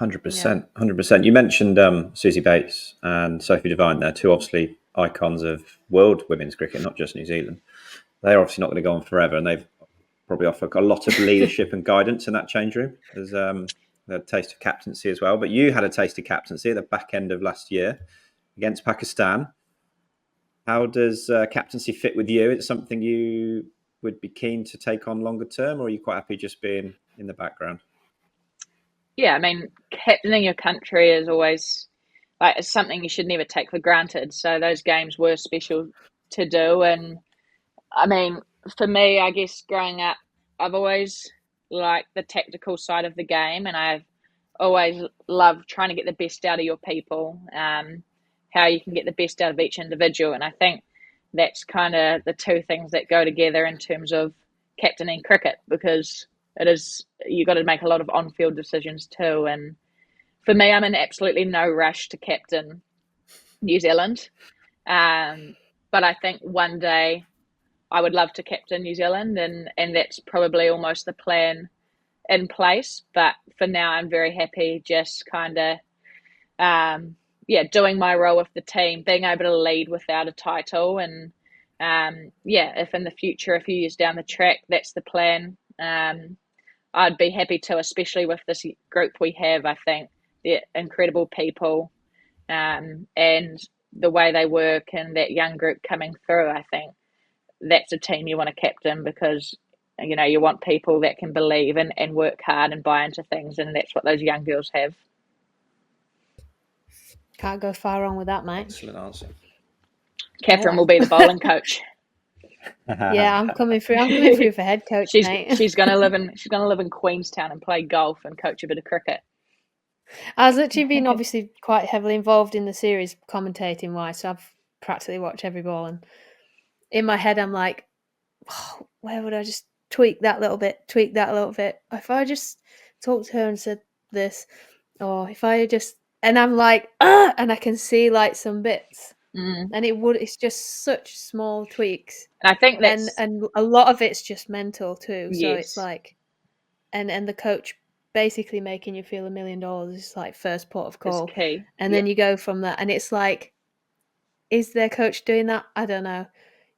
100%. You mentioned Susie Bates and Sophie Devine there, two obviously icons of world women's cricket, not just New Zealand. They're obviously not going to go on forever, and they've probably offered a lot of leadership and guidance in that change room. There's a taste of captaincy as well. But you had a taste of captaincy at the back end of last year against Pakistan. How does captaincy fit with you? Is it something you would be keen to take on longer term, or are you quite happy just being in the background? Yeah, I mean, captaining your country is always it's something you should never take for granted. So those games were special to do. And I mean, for me, I guess growing up, I've always liked the tactical side of the game, and I've always loved trying to get the best out of your people, how you can get the best out of each individual. And I think that's kind of the two things that go together in terms of captaining cricket, because you got to make a lot of on-field decisions too. And for me, I'm in absolutely no rush to captain New Zealand. But I think one day I would love to captain New Zealand, and that's probably almost the plan in place. But for now, I'm very happy just kind of, doing my role with the team, being able to lead without a title. And if in the future, a few years down the track, that's the plan, I'd be happy to, especially with this group we have. I think they're incredible people, and the way they work and that young group coming through, I think that's a team you want to captain, because you want people that can believe and work hard and buy into things, and that's what those young girls have. Can't go far wrong with that, mate. Excellent answer. Katherine will be the bowling coach. Yeah, I'm coming through for head coach, mate. She's gonna live in Queenstown and play golf and coach a bit of cricket. I was literally been obviously quite heavily involved in the series, commentating wise, so I've practically watched every ball, and in my head I'm like, oh, where would I just tweak that little bit? If I just talked to her and said this, or if I just, and I'm like, and I can see like some bits, and it's just such small tweaks. And I think that's, and a lot of it's just mental too. So yes. It's like, and the coach basically making you feel $1 million is like first port of call, key. And then you go from that, and it's like, is their coach doing that? I don't know.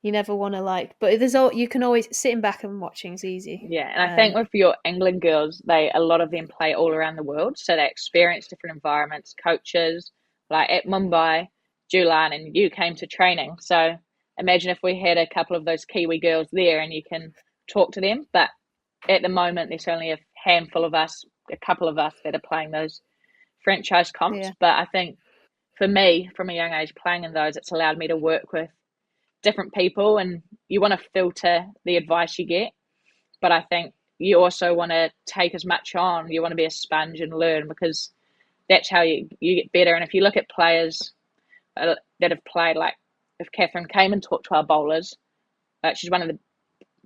You never want to but you can always sitting back and watching is easy. Yeah, and I think with your England girls, a lot of them play all around the world, so they experience different environments, coaches. Like at Mumbai, Julan, and you came to training. So imagine if we had a couple of those Kiwi girls there, and you can talk to them. But at the moment, there's only a handful of us, a couple of us that are playing those franchise comps. Yeah. But I think for me, from a young age, playing in those, it's allowed me to work with different people, and you want to filter the advice you get, but I think you also want to take as much on. You want to be a sponge and learn, because that's how you get better. And if you look at players that have played, like if Katherine came and talked to our bowlers, she's one of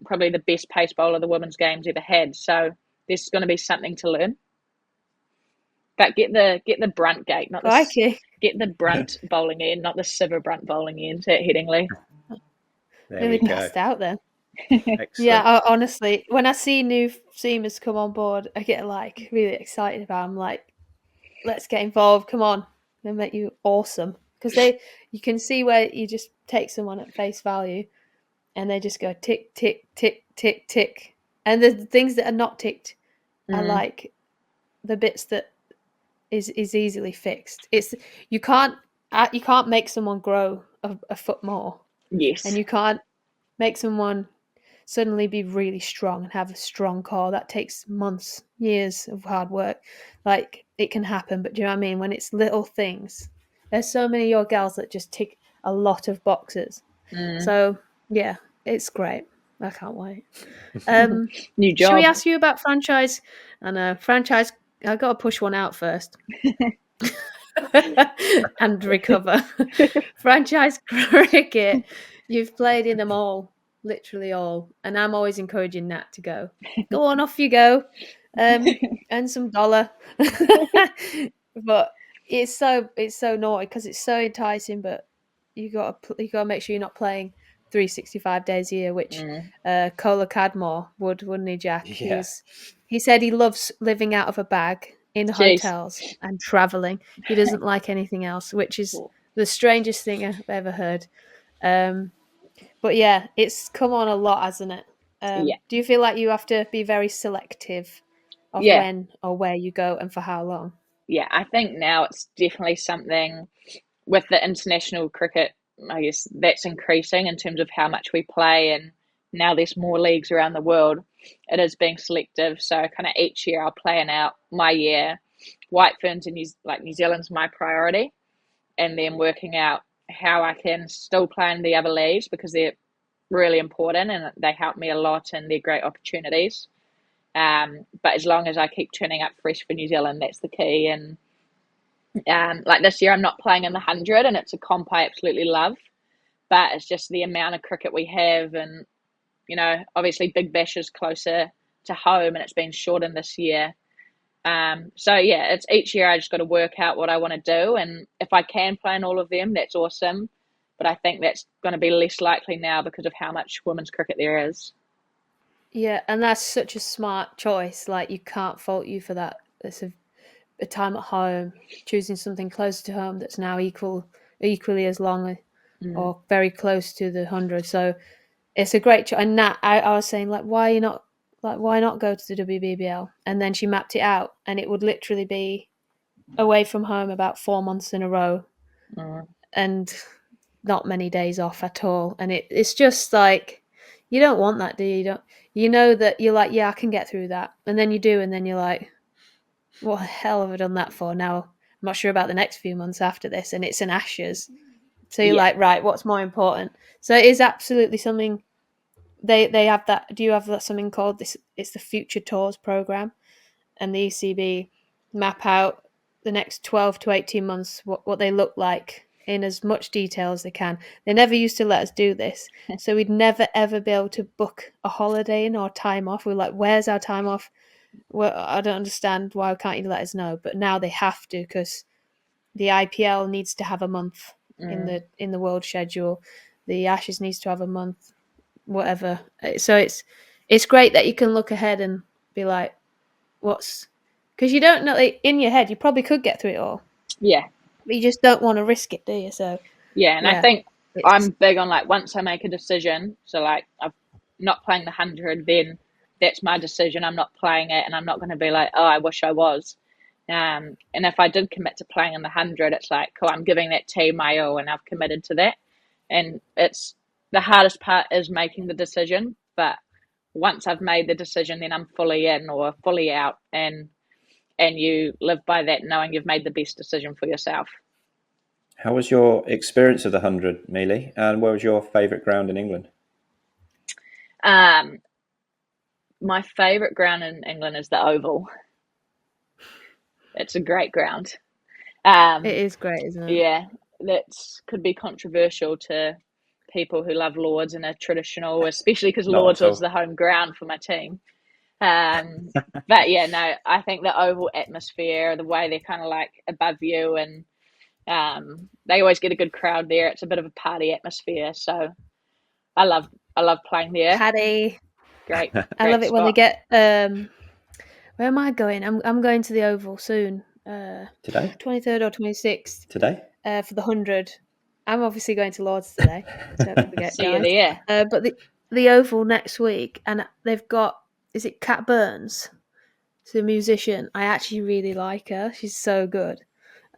probably the best pace bowler the women's game's ever had, so there's going to be something to learn. But get the Brunt gate, not the get the Brunt bowling end, not the Sciver-Brunt bowling end at Headingley. Really passed out then. Excellent. Yeah, honestly, when I see new seamers come on board, I get really excited about them. Like, let's get involved. Come on, they'll make you awesome, because you can see where you just take someone at face value, and they just go tick tick tick tick tick, and the things that are not ticked are like the bits that is easily fixed. You can't make someone grow a foot more. Yes. And you can't make someone suddenly be really strong and have a strong core. That takes months, years of hard work. Like, it can happen, but do you know what I mean? When it's little things, there's so many of your girls that just tick a lot of boxes. So, yeah, it's great. I can't wait. New job. Should we ask you about franchise? I know, franchise, I've got to push one out first. And recover. Franchise cricket, you've played in them all, literally all, and I'm always encouraging Nat to go on, off you go, earn some dollar. But it's so naughty, because it's so enticing, but you gotta make sure you're not playing 365 days a year, which Cola Cadmore wouldn't he, Jack? Yeah. He said he loves living out of a bag in hotels and traveling. He doesn't like anything else, which is the strangest thing I've ever heard. But yeah, it's come on a lot, hasn't it? Do you feel like you have to be very selective of when or where you go and for how long? Yeah, I think now it's definitely something with the international cricket, I guess that's increasing in terms of how much we play, and now there's more leagues around the world. It is being selective, so kind of each year I'll plan out my year. White ferns and New Zealand's my priority, and then working out how I can still play in the other leagues, because they're really important and they help me a lot and they're great opportunities. But as long as I keep turning up fresh for New Zealand, that's the key. And like this year, I'm not playing in the 100, and it's a comp I absolutely love, but it's just the amount of cricket we have, and obviously Big Bash is closer to home and it's been shortened this year. So yeah, it's each year I just got to work out what I want to do, and if I can play in all of them, that's awesome. But I think that's going to be less likely now because of how much women's cricket there is. Yeah, and that's such a smart choice. Like, you can't fault you for that. It's a time at home, choosing something close to home that's now equally as long or very close to the 100. So it's a great choice. And Nat, I was saying, like, why not go to the WBBL? And then she mapped it out, and it would literally be away from home about 4 months in a row, and not many days off at all. And it's just like, you don't want that, do you? You know that you're like, yeah, I can get through that, and then you do, and then you're like, what the hell have I done that for? Now I'm not sure about the next few months after this, and it's an Ashes. So you're like, right, what's more important? So it is absolutely something. They have that. Do you have that something called this? It's the Future Tours program, and the ECB map out the next 12 to 18 months what they look like in as much detail as they can. They never used to let us do this, so we'd never ever be able to book a holiday in or time off. We're like, where's our time off? Well, I don't understand, why can't you let us know? But now they have to, because the IPL needs to have a month in the world schedule. The Ashes needs to have a month, whatever. So it's great that you can look ahead and be like, because you don't know, like, in your head you probably could get through it all. Yeah. But you just don't want to risk it, do you? So yeah, and I think I'm big on, like, once I make a decision, so like I'm not playing the 100, then that's my decision. I'm not playing it, and I'm not going to be like, oh, I wish I was. And if I did commit to playing in the 100, it's like, cool, I'm giving that team my all, and I've committed to that. And it's the hardest part is making the decision, but once I've made the decision, then I'm fully in or fully out, and you live by that, knowing you've made the best decision for yourself. How was your experience of the 100, Melie? And where was your favourite ground in England? My favourite ground in England is the Oval. It's a great ground. it is great, isn't it? Yeah, that could be controversial to people who love Lords and are traditional, especially because Lords was the home ground for my team. But yeah, no, I think the Oval atmosphere, the way they're kind of like above you, and they always get a good crowd there. It's a bit of a party atmosphere, so I love playing there. Paddy, great I love it spot. when they get. Where am I going? I'm going to the Oval soon. Today, 23rd or 26th. Today, for the 100. I'm obviously going to Lords today. Don't forget, See you there. But the Oval next week, and they've got, is it Cat Burns? She's a musician. I actually really like her. She's so good,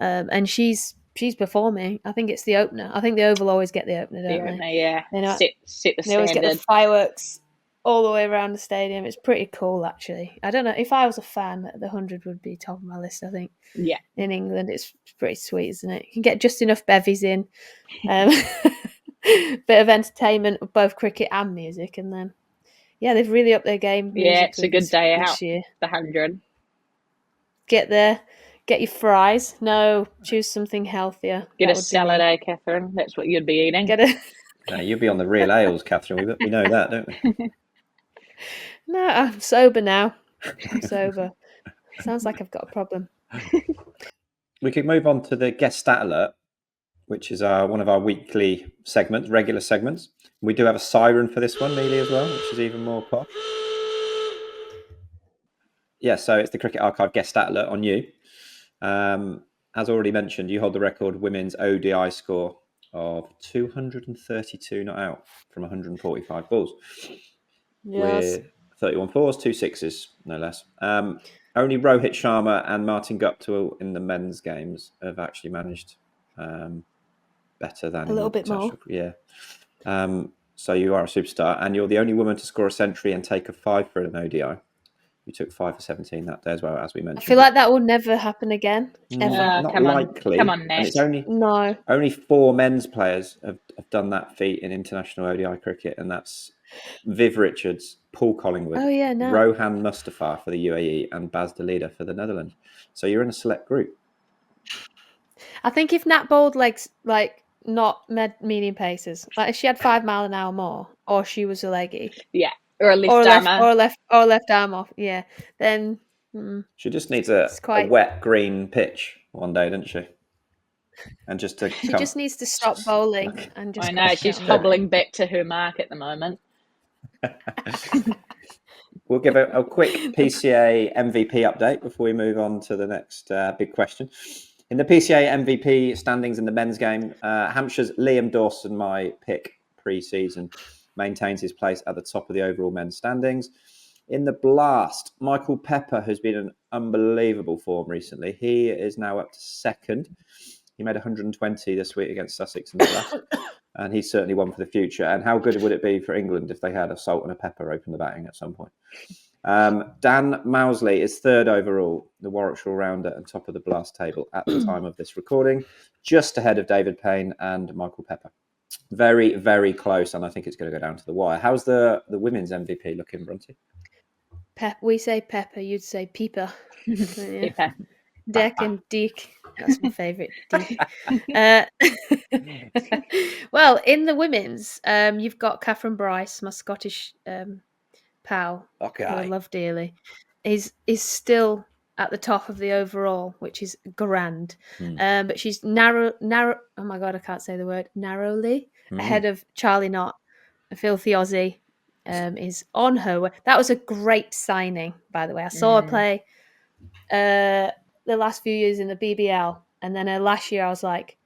and she's performing. I think it's the opener. I think the Oval always get the opener, don't they? Yeah. Set the standard. They always get the fireworks all the way around the stadium. It's pretty cool, actually. I don't know, if I was a fan, the 100 would be top of my list, I think. Yeah. In England, it's pretty sweet, isn't it? You can get just enough bevies in, bit of entertainment of both cricket and music, and then they've really upped their game. Yeah, it's a good day out. This year. The 100. Get there, get your fries. No, choose something healthier. Get a salad, Katherine. That's what you'd be eating. No, you'd be on the real ales, Katherine. We know that, don't we? No, I'm sober now. I'm sober. Sounds like I've got a problem. We could move on to the guest stat alert, which is one of our weekly segments, regular segments. We do have a siren for this one, Melie, as well, which is even more posh. Yeah, so it's the Cricket Archive guest stat alert on you. As already mentioned, you hold the record women's ODI score of 232 not out from 145 balls. Yes. With 31 fours, 2 sixes, no less. Only Rohit Sharma and Martin Guptill in the men's games have actually managed better than a little bit more. Yeah. So you are a superstar, and you're the only woman to score a century and take a 5 for an ODI. You took 5 for 17 that day as well, as we mentioned. I feel like that will never happen again. Ever. Not likely. Come on, Nat. And it's only 4 men's players have done that feat in international ODI cricket, and that's Viv Richards, Paul Collingwood, Rohan Mustafa for the UAE, and Baz de Leede for the Netherlands. So you're in a select group. I think if Nat bowled like not medium paces. Like if she had 5 mile an hour more, or she was a leggy, Yeah, or a left armer. or left arm off. Yeah, then she just needs a wet green pitch one day, doesn't she? And just to she just needs to stop bowling and just. I know she's hobbling back to her mark at the moment. We'll give a quick PCA MVP update before we move on to the next big question. In the PCA MVP standings in the men's game, Hampshire's Liam Dawson, my pick pre-season, maintains his place at the top of the overall men's standings. In the Blast, Michael Pepper has been an unbelievable form recently. He is now up to second. He made 120 this week against Sussex in the Blast, and he's certainly one for the future. And how good would it be for England if they had a Salt and a Pepper open the batting at some point? Dan Mousley is third overall, the Warwickshire all-rounder, and top of the Blast table at the time of this recording, just ahead of David Payne and Michael Pepper. Very, very close, and I think it's going to go down to the wire. How's the women's MVP looking, Brunty? We say Pepper, you'd say Peeper. Pepper. Deck and Dick. That's my favourite. Dick. Well, in the women's, you've got Katherine Bryce, my Scottish pal, who I love dearly. Is still at the top of the overall, which is grand. But she's narrow. Oh my god, I can't say the word. Narrowly ahead of Charlie Knott. A filthy Aussie is on her way. That was a great signing, by the way. I saw her play the last few years in the BBL, and then her last year I was like,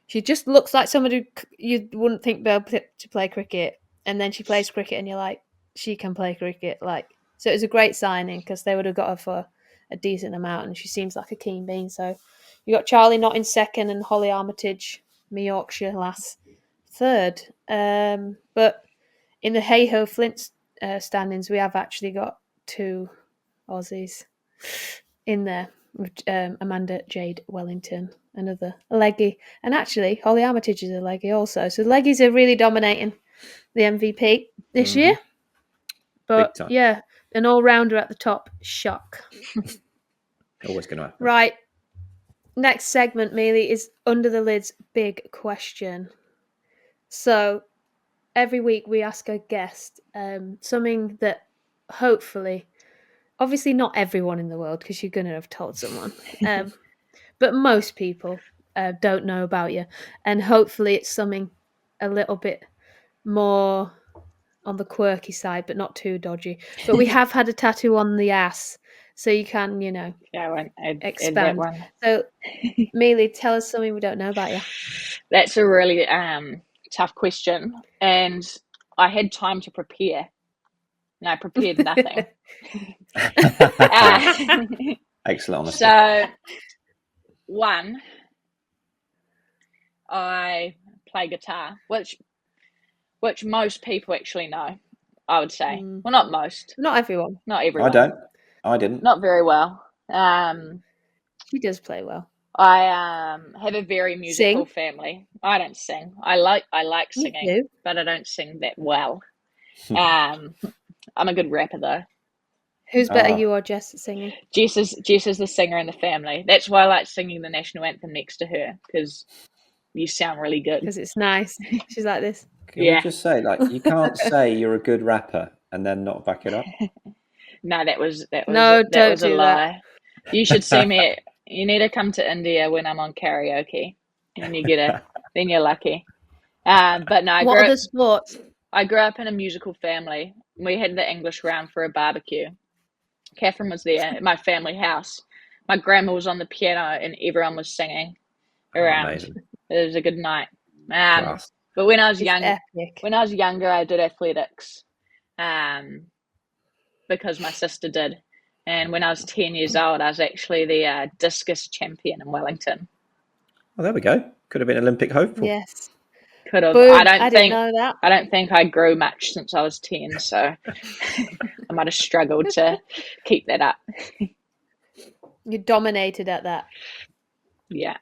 she just looks like somebody you wouldn't think be able to play cricket, and then she plays cricket and you're like, she can play cricket. So it was a great signing because they would have got her for a decent amount, and she seems like a keen bean. So you got Charlie Knott in second and Holly Armitage, me Yorkshire lass, third. But in the Hey-Ho Flint standings, we have actually got 2 Aussies in there, with Amanda Jade Wellington, another leggy, and actually Holly Armitage is a leggy also. So the leggies are really dominating the MVP this year. But yeah, an all-rounder at the top. Shock. Always going to happen. Right. Next segment, Melie, is Under the Lid's big question. So every week we ask a guest something that hopefully, obviously not everyone in the world, because you're going to have told someone, but most people don't know about you. And hopefully it's something a little bit more on the quirky side, but not too dodgy. But we have had a tattoo on the ass, so you can, expand. So, Melie, tell us something we don't know about you. That's a really tough question, and I had time to prepare. And I prepared nothing. Excellent honesty. So, one, I play guitar, which most people actually know, I would say. Well, not most. Not everyone. Not everyone. I didn't. Not very well. She does play well. I have a very musical family. I don't sing. I like singing, but I don't sing that well. I'm a good rapper though. Who's better, you or Jess at singing? Jess is the singer in the family. That's why I like singing the national anthem next to her, because you sound really good. Because it's nice. She's like this. Can you just say, you can't say you're a good rapper and then not back it up? No, that was a That. lie. You should see me. You need to come to India when I'm on karaoke, and you get it. Then you're lucky. But no, what are the sports? I grew up in a musical family. We had the English round for a barbecue. Katherine was there at my family house. My grandma was on the piano, and everyone was singing around. Amazing. It was a good night. But when I was younger, I did athletics, because my sister did. And when I was 10 years old, I was actually the discus champion in Wellington. Oh, there we go. Could have been Olympic hopeful. Yes. Could have. Boom, I didn't know that. I don't think I grew much since I was 10, so I might have struggled to keep that up. You dominated at that. Yeah.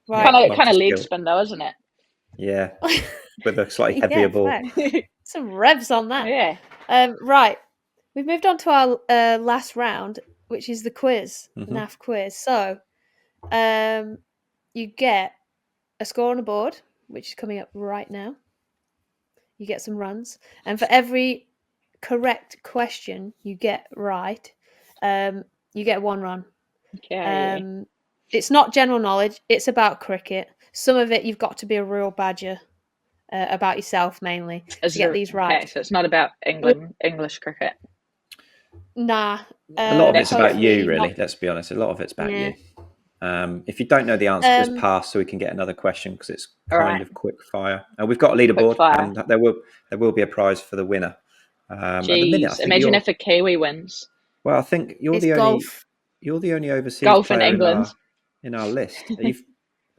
Right. Kind of leg spin though, isn't it? Yeah. With a slightly heavier ball. Some revs on that. Yeah. Right. We've moved on to our last round, which is the quiz, NAF quiz. So, you get a score on a board, which is coming up right now. You get some runs. And for every correct question you get right, you get 1 run. Okay. It's not general knowledge. It's about cricket. Some of it you've got to be a real badger about yourself mainly to get these right. Okay, so it's not about English cricket. Nah. A lot of it's about hopefully you, really. not. Let's be honest. A lot of it's about Yeah. you. If you don't know the answer, just pass so we can get another question because it's kind Alright. of quick fire. And we've got a leaderboard, Quick fire. and there will be a prize for the winner. At the minute, I Jeez, think imagine if a Kiwi wins. Well, I think you're It's the only golf. you're the only overseas Golf in player England. in our list. You've,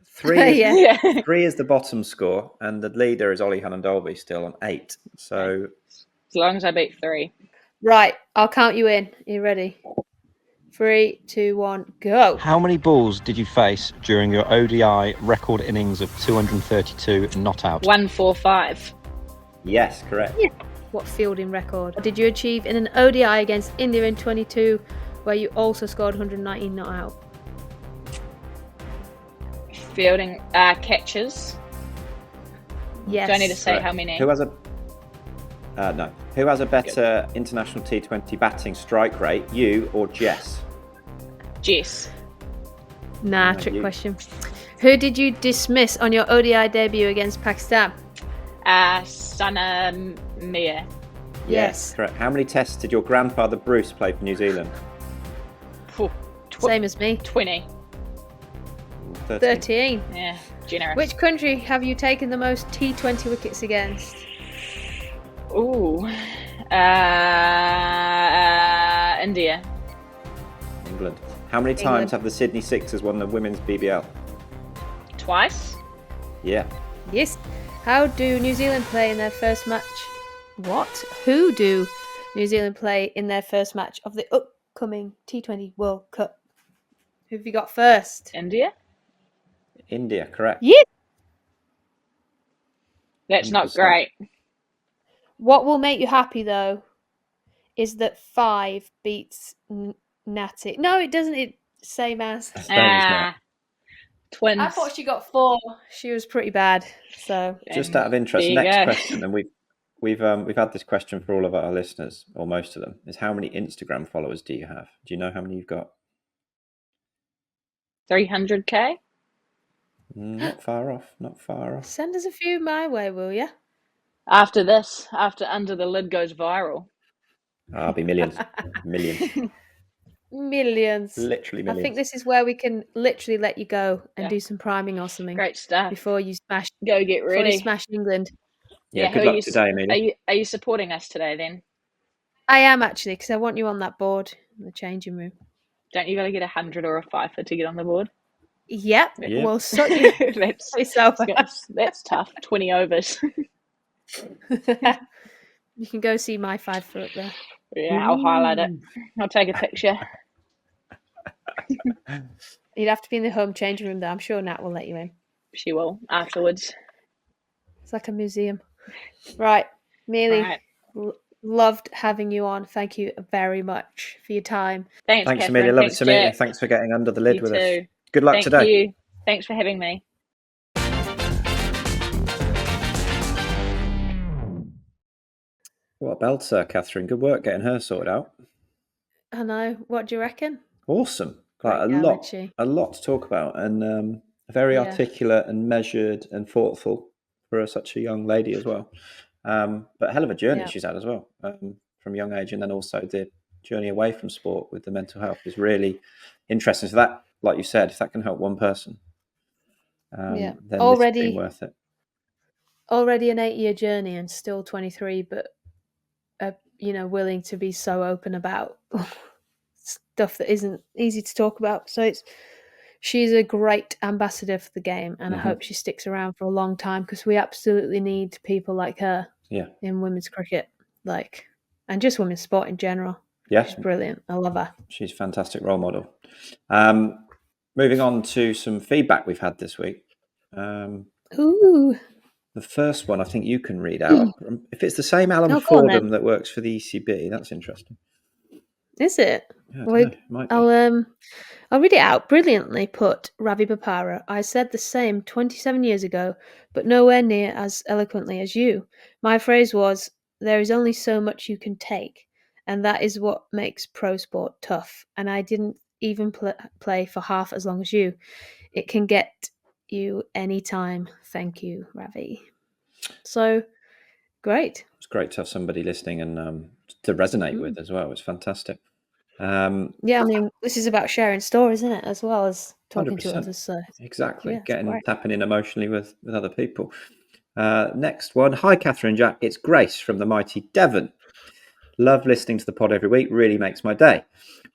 three Yeah. three is the bottom score, and the leader is Ollie Hannon-Dolby still on 8. So as long as I beat 3. Right, I'll count you in. Are you ready? 3, 2, 1, go. How many balls did you face during your ODI record innings of 232 not out? 145. yes, correct. Yeah. What fielding record did you achieve in an ODI against India in 22, where you also scored 119 not out? Fielding catches. Yes. Do I need to say Correct. how many? Who has a no? Who has a better international T20 batting strike rate, you or Jess? Jess. Nah, No, trick you. question. Who did you dismiss on your ODI debut against Pakistan? Sana Mia. Yes. Correct. How many tests did your grandfather Bruce play for New Zealand? Same as me. 20. 13. Yeah, generous. Which country have you taken the most T20 wickets against? Ooh. India. England. How many times have the Sydney Sixers won the women's BBL? Twice. Yeah. Yes. How do New Zealand play in their first match? What? Who do New Zealand play in their first match of the upcoming T20 World Cup? Who have you got first? India. India, correct. Yeah. That's 100%. not great. What will make you happy though is that 5 beats Natty. No, it doesn't. It's same as. Twins. I thought she got 4. She was pretty bad. So Just out of interest, There you next go. question, and we've had this question for all of our listeners, or most of them, is how many Instagram followers do you have? Do you know how many you've got? 300k. Not far off. Not far off. send us a few my way, will you? After this, after Under the Lid goes viral. I'll be millions. Millions. Millions. Literally millions. I think this is where we can literally let you go and Yeah. do some priming or something Great stuff. before you smash. Go get Before you ready. smash England. Yeah, who good are luck you- today, Amelia. Are you supporting us today then? I am actually, because I want you on that board in the changing room. Don't you got to get 100 or a fifer to get on the board? Yep. Yep. Well, so you yourself. that's tough. 20 overs. You can go see my 5 foot there. Yeah, I'll highlight it. I'll take a picture. You'd have to be in the home changing room though. I'm sure Nat will let you in. She will afterwards. It's like a museum. Right, Melie, Right. loved having you on. Thank you very much for your time. Thanks, Thanks, Katherine. Amelia. Lovely Thanks, to meet you. Jack. Thanks for getting under the lid You with too. us. Good luck Thank today. you. Thanks for having me. What a belter, Katherine. Good work getting her sorted out. I know. What do you reckon? Awesome. Like Great gal, isn't she? a lot to talk about, and very Yeah. articulate and measured and thoughtful for such a young lady as well. But hell of a journey Yeah. she's had as well, from a young age, and then also the journey away from sport with the mental health is really interesting. So that, like you said, if that can help one person, Yeah. then Already- this has been worth it. Already an 8-year journey and still 23, but willing to be so open about stuff that isn't easy to talk about. So she's a great ambassador for the game, and I hope she sticks around for a long time because we absolutely need people like her in women's cricket, and just women's sport in general. Yeah, She's brilliant. I love her. she's a fantastic role model. Moving on to some feedback we've had this week. Ooh. The first one, I think you can read out. If it's the same Alan Oh, go on Fordham then. that works for the ECB, that's interesting. Is it? Yeah, I Well, don't know. Might be. I'll read it out. Brilliantly put, Ravi Bapara. I said the same 27 years ago, but nowhere near as eloquently as you. My phrase was, there is only so much you can take, and that is what makes pro sport tough. And I didn't even play for half as long as you. It can get you anytime. Thank you, Ravi. So, great. It's great to have somebody listening and to resonate with as well. It's fantastic. Yeah, I mean, this is about sharing stories, isn't it? As well as talking 100%. to others. So Exactly. yeah, Tapping in emotionally with other people. Next one. Hi, Katherine and Jack. It's Grace from the mighty Devon. Love listening to the pod every week. Really makes my day.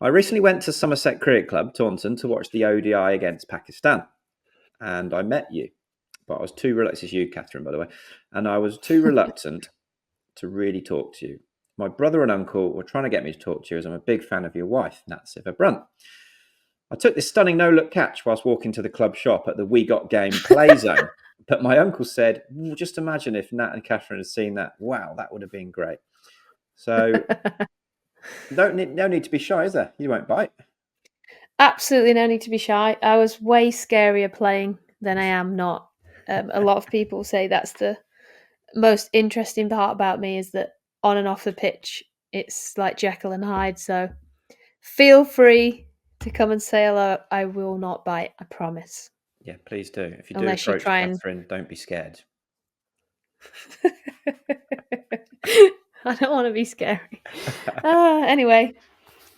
I recently went to Somerset Cricket Club, Taunton, to watch the ODI against Pakistan. And I met you. But I was too reluctant. This is you, Katherine, by the way. And I was too reluctant to really talk to you. My brother and uncle were trying to get me to talk to you as I'm a big fan of your wife, Nat Sciver-Brunt. I took this stunning no-look catch whilst walking to the club shop at the We Got Game play zone. But my uncle said, just imagine if Nat and Katherine had seen that. Wow, that would have been great. So no need to be shy, is there? You won't bite. Absolutely no need to be shy. I was way scarier playing than I am not. A lot of people say that's the most interesting part about me is that on and off the pitch, it's like Jekyll and Hyde. So feel free to come and say hello. I will not bite, I promise. Yeah, please do. If you Unless do you approach try and- Katherine, don't be scared. I don't want to be scary. Anyway,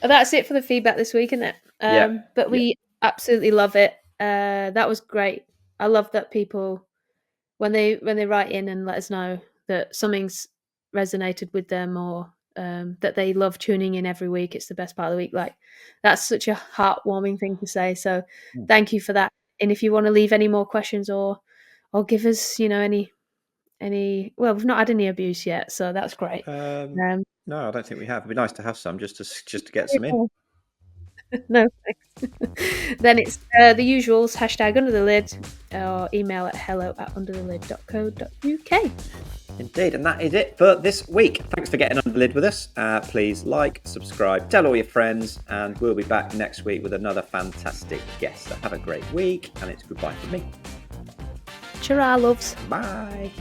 that's it for the feedback this week, isn't it? But we absolutely love it. That was great. I love that people when they write in and let us know that something's resonated with them or that they love tuning in every week. It's the best part of the week. Like that's such a heartwarming thing to say. So thank you for that. And if you want to leave any more questions or give us, any well, we've not had any abuse yet, so that's great. No, I don't think we have. It'd be nice to have some just to get some in. No, thanks. Then it's the usuals, #underthelid or email at hello@underthelid.co.uk. Indeed, and that is it for this week. Thanks for getting under the lid with us. Please like, subscribe, tell all your friends, and we'll be back next week with another fantastic guest. So have a great week, and it's goodbye from me. Ta-ra, loves. Bye.